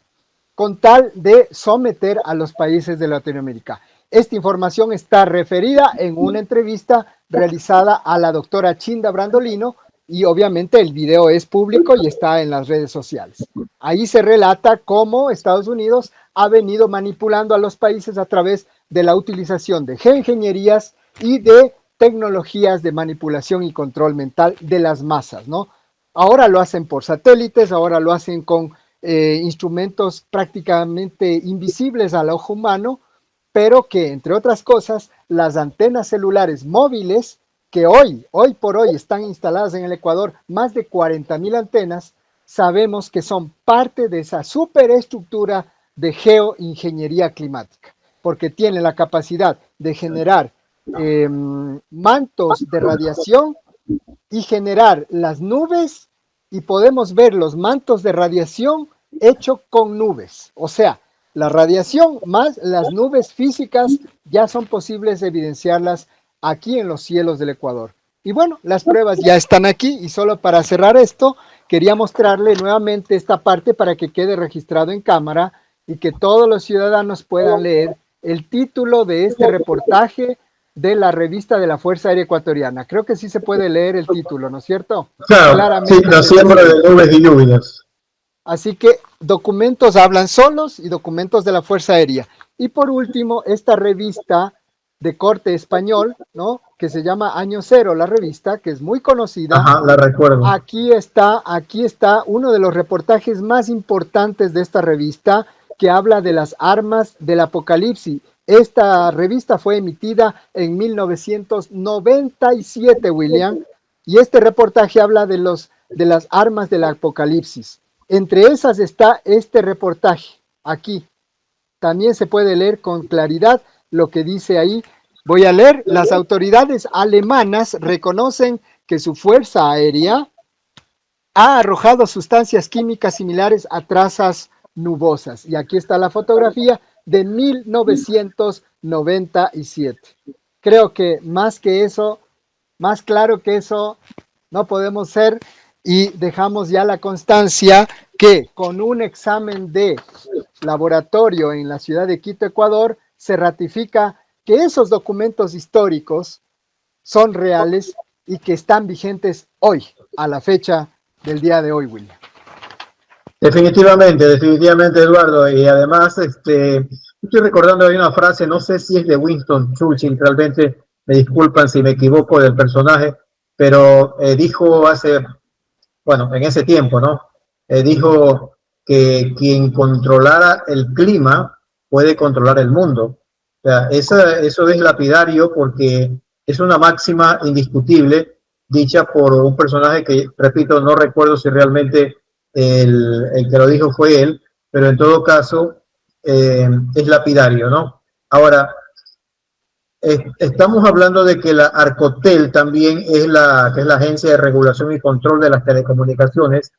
con tal de someter a los países de Latinoamérica. Esta información está referida en una entrevista realizada a la doctora Chinda Brandolino y obviamente el video es público y está en las redes sociales. Ahí se relata cómo Estados Unidos ha venido manipulando a los países a través de la utilización de geoingenierías y de tecnologías de manipulación y control mental de las masas, ¿no? Ahora lo hacen por satélites, ahora lo hacen con instrumentos prácticamente invisibles al ojo humano, pero que, entre otras cosas, las antenas celulares móviles, que hoy por hoy están instaladas en el Ecuador, más de 40.000 antenas, sabemos que son parte de esa superestructura de geoingeniería climática, porque tiene la capacidad de generar mantos de radiación y generar las nubes, y podemos ver los mantos de radiación hechos con nubes, o sea, la radiación más las nubes físicas ya son posibles evidenciarlas aquí en los cielos del Ecuador. Y bueno, las pruebas ya están aquí y solo para cerrar esto, quería mostrarle nuevamente esta parte para que quede registrado en cámara y que todos los ciudadanos puedan leer el título de este reportaje de la revista de la Fuerza Aérea Ecuatoriana. Creo que sí se puede leer el título, ¿no es cierto? Claro, Claramente sí, la siembra de nubes y lluvias. Así que documentos hablan solos y documentos de la Fuerza Aérea. Y por último, esta revista de corte español, ¿no? Que se llama Año Cero, la revista, que es muy conocida. Ajá, la recuerdo. Aquí está uno de los reportajes más importantes de esta revista, que habla de las armas del apocalipsis. Esta revista fue emitida en 1997, William, y este reportaje habla de las armas del apocalipsis. Entre esas está este reportaje, aquí. También se puede leer con claridad lo que dice ahí. Voy a leer: las autoridades alemanas reconocen que su fuerza aérea ha arrojado sustancias químicas similares a trazas nubosas. Y aquí está la fotografía de 1997. Creo que más que eso, más claro que eso, no podemos ser, y dejamos ya la constancia que con un examen de laboratorio en la ciudad de Quito, Ecuador, se ratifica que esos documentos históricos son reales y que están vigentes hoy, a la fecha del día de hoy, William. Definitivamente, Eduardo. Y además, estoy recordando hay una frase, no sé si es de Winston Churchill, realmente me disculpan si me equivoco del personaje, pero dijo en ese tiempo, ¿no? Dijo, que quien controlara el clima puede controlar el mundo. O sea, eso es lapidario porque es una máxima indiscutible dicha por un personaje que, repito, no recuerdo si realmente el que lo dijo fue él, pero en todo caso es lapidario, ¿no? Ahora, estamos hablando de que la Arcotel también es que es la Agencia de Regulación y Control de las Telecomunicaciones,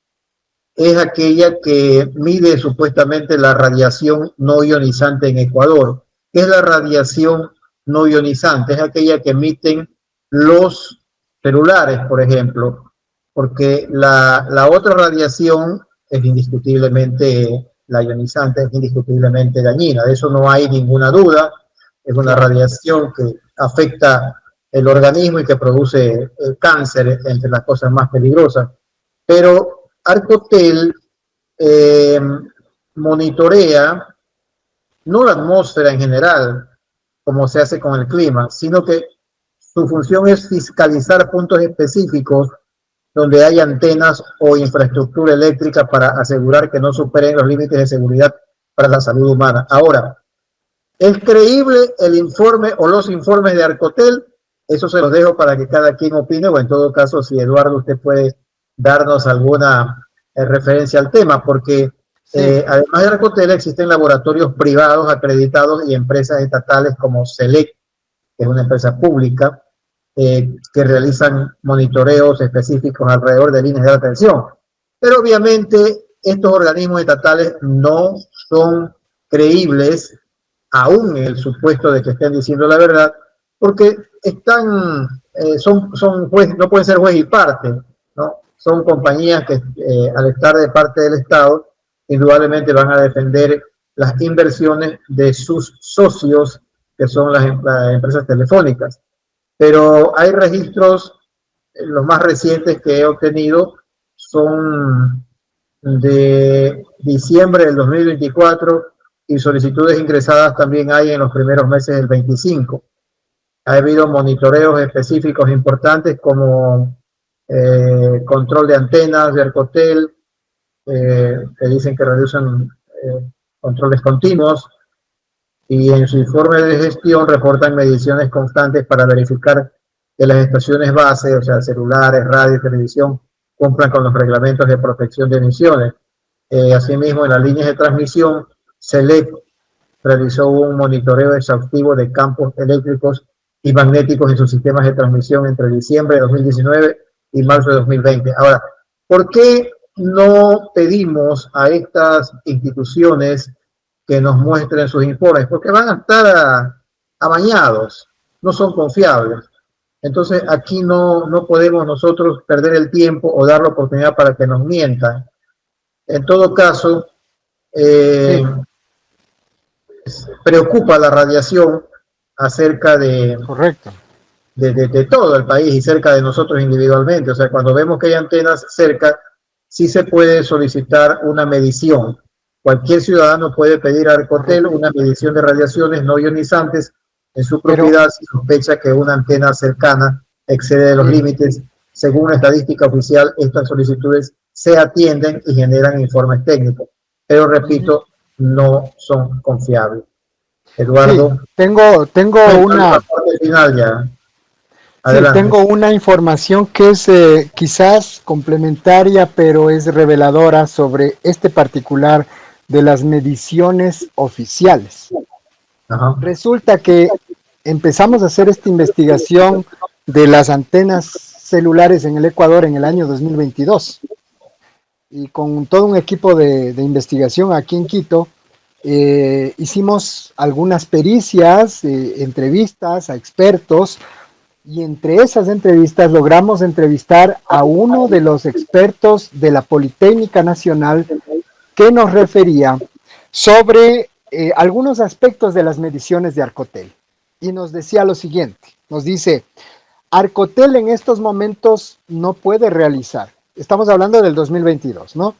es aquella que mide supuestamente la radiación no ionizante en Ecuador. ¿Qué es la radiación no ionizante? Es aquella que emiten los celulares, por ejemplo, porque la otra radiación es indiscutiblemente, la ionizante es indiscutiblemente dañina, de eso no hay ninguna duda, es una radiación que afecta el organismo y que produce cáncer, entre las cosas más peligrosas. Pero Arcotel monitorea no la atmósfera en general, como se hace con el clima, sino que su función es fiscalizar puntos específicos donde hay antenas o infraestructura eléctrica para asegurar que no superen los límites de seguridad para la salud humana. Ahora, ¿es creíble el informe o los informes de Arcotel? Eso se los dejo para que cada quien opine, o en todo caso, si Eduardo, usted puede darnos alguna referencia al tema, porque además de Arcotel existen laboratorios privados acreditados y empresas estatales como SELEC, que es una empresa pública, que realizan monitoreos específicos alrededor de líneas de alta tensión. Pero obviamente estos organismos estatales no son creíbles, aún en el supuesto de que estén diciendo la verdad, porque son juez, no pueden ser juez y parte, ¿no? Son compañías que al estar de parte del Estado, indudablemente van a defender las inversiones de sus socios, que son las empresas telefónicas. Pero hay registros, los más recientes que he obtenido son de diciembre del 2024 y solicitudes ingresadas también hay en los primeros meses del 25. Ha habido monitoreos específicos importantes como control de antenas de Arcotel, que dicen que reducen controles continuos, y en su informe de gestión reportan mediciones constantes para verificar que las estaciones base, o sea, celulares, radio y televisión, cumplan con los reglamentos de protección de emisiones. Asimismo, en las líneas de transmisión, SELEC realizó un monitoreo exhaustivo de campos eléctricos y magnéticos en sus sistemas de transmisión entre diciembre de 2019 y marzo de 2020. Ahora, ¿por qué no pedimos a estas instituciones que nos muestren sus informes? Porque van a estar amañados, no son confiables. Entonces aquí no podemos nosotros perder el tiempo o dar la oportunidad para que nos mientan. En todo caso, preocupa la radiación acerca de todo el país y cerca de nosotros individualmente. O sea, cuando vemos que hay antenas cerca, sí se puede solicitar una medición. Cualquier ciudadano puede pedir a Arcotel una medición de radiaciones no ionizantes en su propiedad si sospecha que una antena cercana excede los límites. Según la estadística oficial, estas solicitudes se atienden y generan informes técnicos. Pero repito, no son confiables. Eduardo. Sí, tengo una parte final ya. Sí, tengo una información que es quizás complementaria, pero es reveladora sobre este particular de las mediciones oficiales. Ajá. Resulta que empezamos a hacer esta investigación de las antenas celulares en el Ecuador en el año 2022. Y con todo un equipo de investigación aquí en Quito, hicimos algunas pericias, entrevistas a expertos, y entre esas entrevistas logramos entrevistar a uno de los expertos de la Politécnica Nacional que nos refería sobre algunos aspectos de las mediciones de Arcotel. Y nos decía lo siguiente, nos dice, Arcotel en estos momentos no puede realizar, estamos hablando del 2022, ¿no?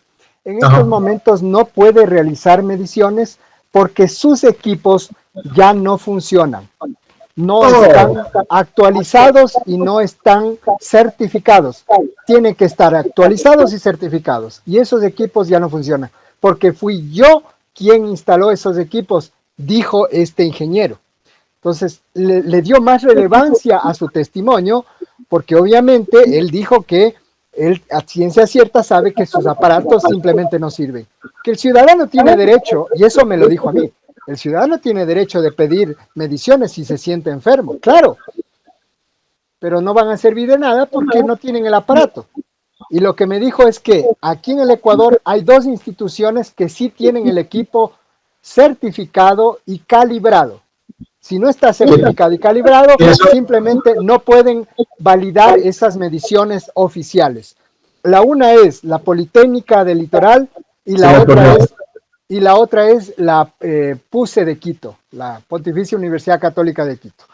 En estos momentos no puede realizar mediciones porque sus equipos ya no funcionan. No están actualizados y no están certificados. Tienen que estar actualizados y certificados. Y esos equipos ya no funcionan. porque fui yo quien instaló esos equipos, dijo este ingeniero. Entonces, le dio más relevancia a su testimonio, porque obviamente él dijo que él a ciencia cierta sabe que sus aparatos simplemente no sirven. Que el ciudadano tiene derecho, y eso me lo dijo a mí, el ciudadano tiene derecho de pedir mediciones si se siente enfermo, claro, pero no van a servir de nada porque no tienen el aparato. Y lo que me dijo es que aquí en el Ecuador hay dos instituciones que sí tienen el equipo certificado y calibrado. Si no está certificado y calibrado, simplemente no pueden validar esas mediciones oficiales. La una es la Politécnica del Litoral y la otra es la PUCE de Quito, la Pontificia Universidad Católica de Quito.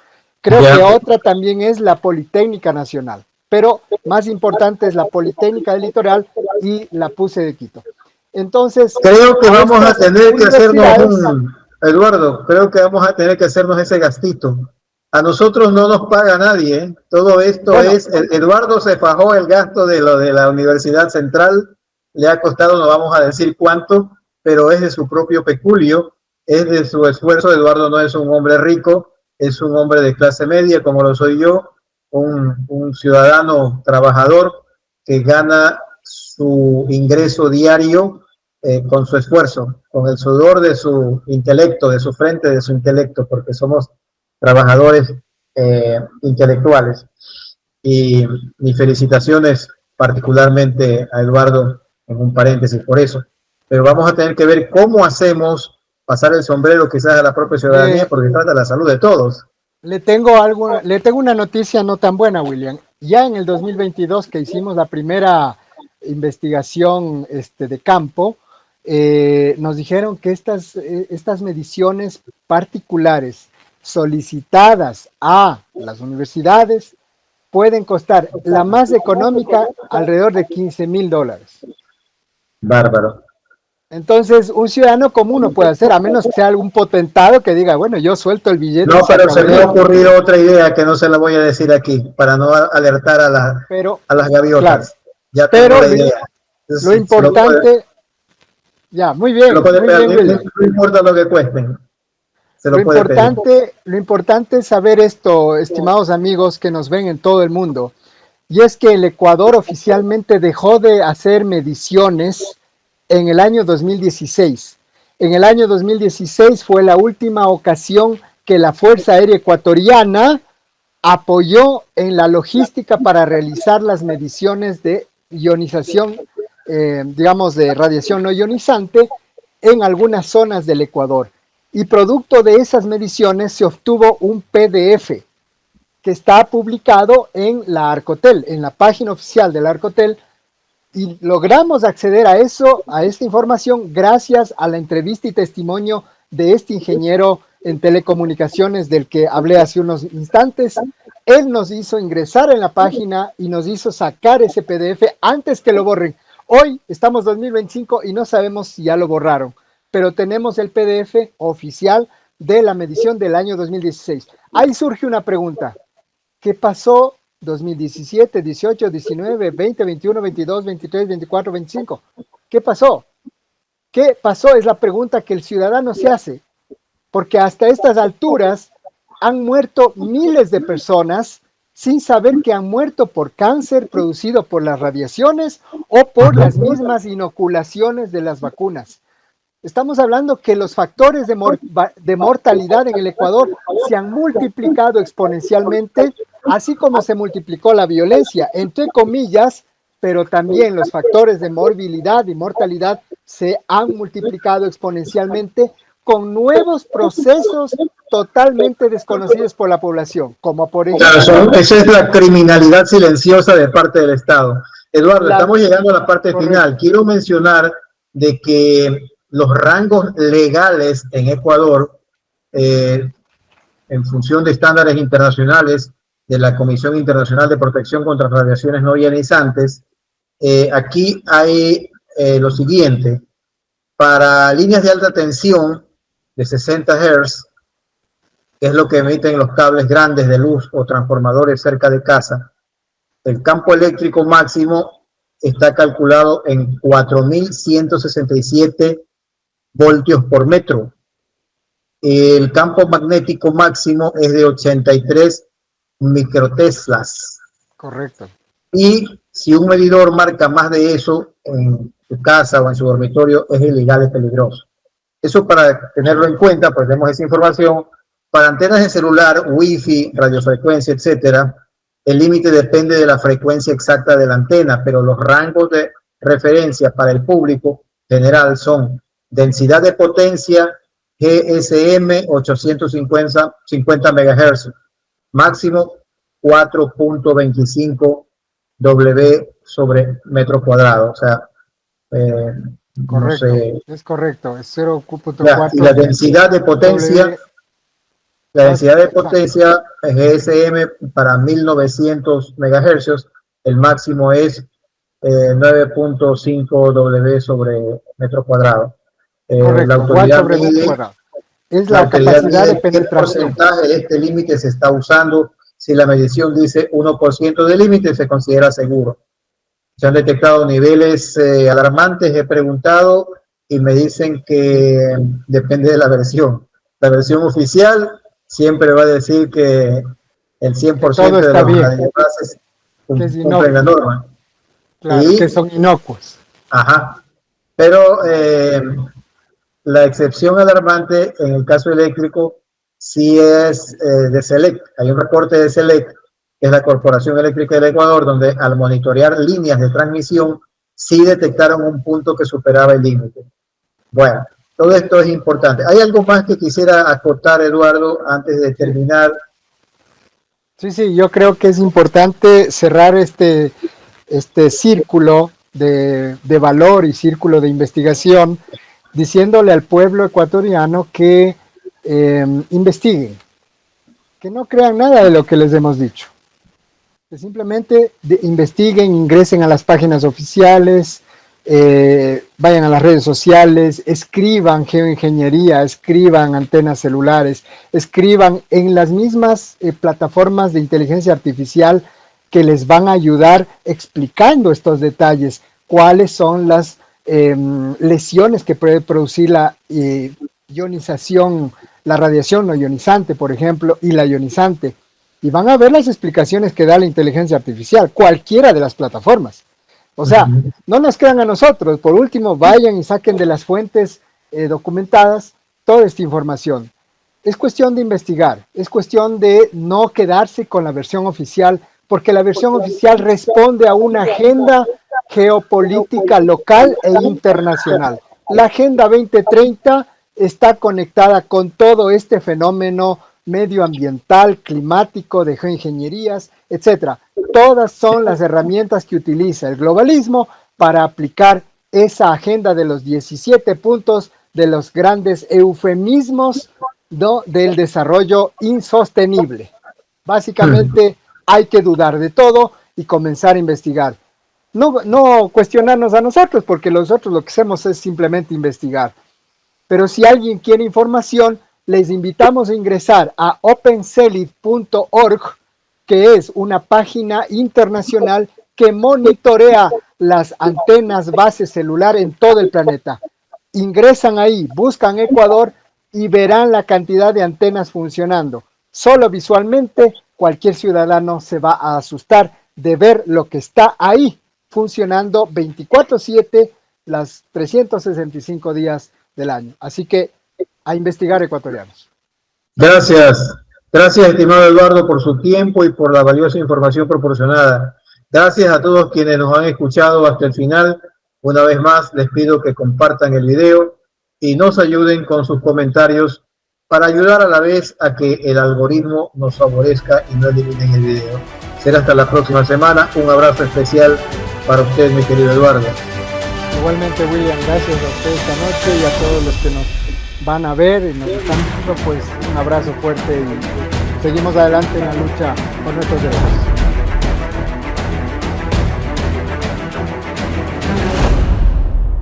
Creo que otra también es la Politécnica Nacional, pero más importante es la Politécnica del Litoral y la PUCE de Quito. Entonces, creo que vamos a tener que hacernos Eduardo, creo que vamos a tener que hacernos ese gastito. A nosotros no nos paga nadie, ¿eh? Todo esto Eduardo se fajó el gasto de lo de la Universidad Central, le ha costado, no vamos a decir cuánto, pero es de su propio peculio, es de su esfuerzo. Eduardo no es un hombre rico, es un hombre de clase media, como lo soy yo, un ciudadano trabajador que gana su ingreso diario con su esfuerzo, con el sudor de su intelecto, de su frente, de su intelecto, porque somos trabajadores intelectuales. Y mis felicitaciones particularmente a Eduardo, en un paréntesis por eso. Pero vamos a tener que ver cómo hacemos pasar el sombrero quizás a la propia ciudadanía, porque trata la salud de todos. Le tengo una noticia no tan buena, William. Ya en el 2022 que hicimos la primera investigación de campo, nos dijeron que estas mediciones particulares solicitadas a las universidades pueden costar, la más económica, alrededor de $15,000. Bárbaro. Entonces, un ciudadano común no puede hacer, a menos que sea algún potentado que diga, bueno, yo suelto el billete. No, pero se me ha ocurrido otra idea que no se la voy a decir aquí, para no alertar a las gaviotas. Claro, ya tengo la idea. Entonces, lo importante... Ya, muy bien. No importa lo que cuesten. Lo importante es saber esto, estimados amigos que nos ven en todo el mundo, y es que el Ecuador oficialmente dejó de hacer mediciones en el año 2016. En el año 2016 fue la última ocasión que la Fuerza Aérea Ecuatoriana apoyó en la logística para realizar las mediciones de ionización, digamos de radiación no ionizante, en algunas zonas del Ecuador. Y producto de esas mediciones se obtuvo un PDF que está publicado en la Arcotel, en la página oficial de la Arcotel, y logramos acceder a eso, a esta información, gracias a la entrevista y testimonio de este ingeniero en telecomunicaciones del que hablé hace unos instantes. Él nos hizo ingresar en la página y nos hizo sacar ese PDF antes que lo borren. Hoy estamos en 2025 y no sabemos si ya lo borraron, pero tenemos el PDF oficial de la medición del año 2016. Ahí surge una pregunta. ¿Qué pasó 2017, 18, 19, 20, 21, 22, 23, 24, 25? ¿Qué pasó? ¿Qué pasó? Es la pregunta que el ciudadano se hace, porque hasta estas alturas han muerto miles de personas sin saber que han muerto por cáncer producido por las radiaciones o por las mismas inoculaciones de las vacunas. Estamos hablando que los factores de mortalidad en el Ecuador se han multiplicado exponencialmente, así como se multiplicó la violencia, entre comillas, pero también los factores de morbilidad y mortalidad se han multiplicado exponencialmente con nuevos procesos totalmente desconocidos por la población, como por ejemplo... Claro, esa es la criminalidad silenciosa de parte del Estado. Eduardo, estamos llegando a la parte final. Quiero mencionar de que los rangos legales en Ecuador, en función de estándares internacionales de la Comisión Internacional de Protección contra Radiaciones No Ionizantes, aquí hay lo siguiente: para líneas de alta tensión de 60 Hz, que es lo que emiten los cables grandes de luz o transformadores cerca de casa, el campo eléctrico máximo está calculado en 4.167 voltios por metro. El campo magnético máximo es de 83 microteslas. Correcto. Y si un medidor marca más de eso en tu casa o en su dormitorio, es ilegal, es peligroso. Eso para tenerlo en cuenta, pues tenemos esa información. Para antenas de celular, wifi, radiofrecuencia, etcétera, el límite depende de la frecuencia exacta de la antena, pero los rangos de referencia para el público general son densidad de potencia GSM 850 MHz, máximo 4.25 W sobre metro cuadrado. O sea, Correcto, no sé. es correcto, es 0.4. Y la densidad de potencia, W, la densidad de potencia GSM para 1900 MHz, el máximo es 9.5 W sobre metro cuadrado. Correcto, La autoridad mide, es la capacidad de qué penetración. porcentaje de este límite se está usando. Si la medición dice 1% de límite, se considera seguro. Se han detectado niveles alarmantes, he preguntado y me dicen que depende de la versión. La versión oficial siempre va a decir que el 100% de los radioenlaces cumplen la norma. Claro, que son inocuos. Ajá. Pero la excepción alarmante en el caso eléctrico sí es de SELEC. Hay un reporte de SELEC, que es la Corporación Eléctrica del Ecuador, donde al monitorear líneas de transmisión sí detectaron un punto que superaba el límite. Bueno, todo esto es importante. ¿Hay algo más que quisiera acotar, Eduardo, antes de terminar? Sí, yo creo que es importante cerrar este círculo de valor y círculo de investigación, diciéndole al pueblo ecuatoriano que investiguen, que no crean nada de lo que les hemos dicho, que simplemente investiguen, ingresen a las páginas oficiales, vayan a las redes sociales, escriban geoingeniería, escriban antenas celulares, escriban en las mismas plataformas de inteligencia artificial que les van a ayudar explicando estos detalles, cuáles son las lesiones que puede producir la ionización, la radiación no ionizante, por ejemplo, y la ionizante. Y van a ver las explicaciones que da la inteligencia artificial, cualquiera de las plataformas. O sea, no nos crean a nosotros. Por último, vayan y saquen de las fuentes documentadas toda esta información. Es cuestión de investigar, es cuestión de no quedarse con la versión oficial, porque la versión oficial responde a una agenda geopolítica local e internacional. La Agenda 2030 está conectada con todo este fenómeno medioambiental, climático, de geoingenierías, etcétera. Todas son las herramientas que utiliza el globalismo para aplicar esa agenda de los 17 puntos de los grandes eufemismos, ¿no?, del desarrollo insostenible. Básicamente hay que dudar de todo y comenzar a investigar. No cuestionarnos a nosotros, porque nosotros lo que hacemos es simplemente investigar. Pero si alguien quiere información, les invitamos a ingresar a opencelid.org, que es una página internacional que monitorea las antenas base celular en todo el planeta. Ingresan ahí, buscan Ecuador y verán la cantidad de antenas funcionando. Solo visualmente cualquier ciudadano se va a asustar de ver lo que está ahí funcionando 24/7, las 365 días del año. Así que a investigar, ecuatorianos. Gracias, estimado Eduardo, por su tiempo y por la valiosa información proporcionada. Gracias a todos quienes nos han escuchado hasta el final. Una vez más, les pido que compartan el video y nos ayuden con sus comentarios para ayudar a la vez a que el algoritmo nos favorezca y no eliminen el video. Será hasta la próxima semana. Un abrazo especial para usted, mi querido Eduardo. Igualmente, William, gracias a usted esta noche y a todos los que nos van a ver y nos están viendo, pues un abrazo fuerte y seguimos adelante en la lucha por nuestros derechos.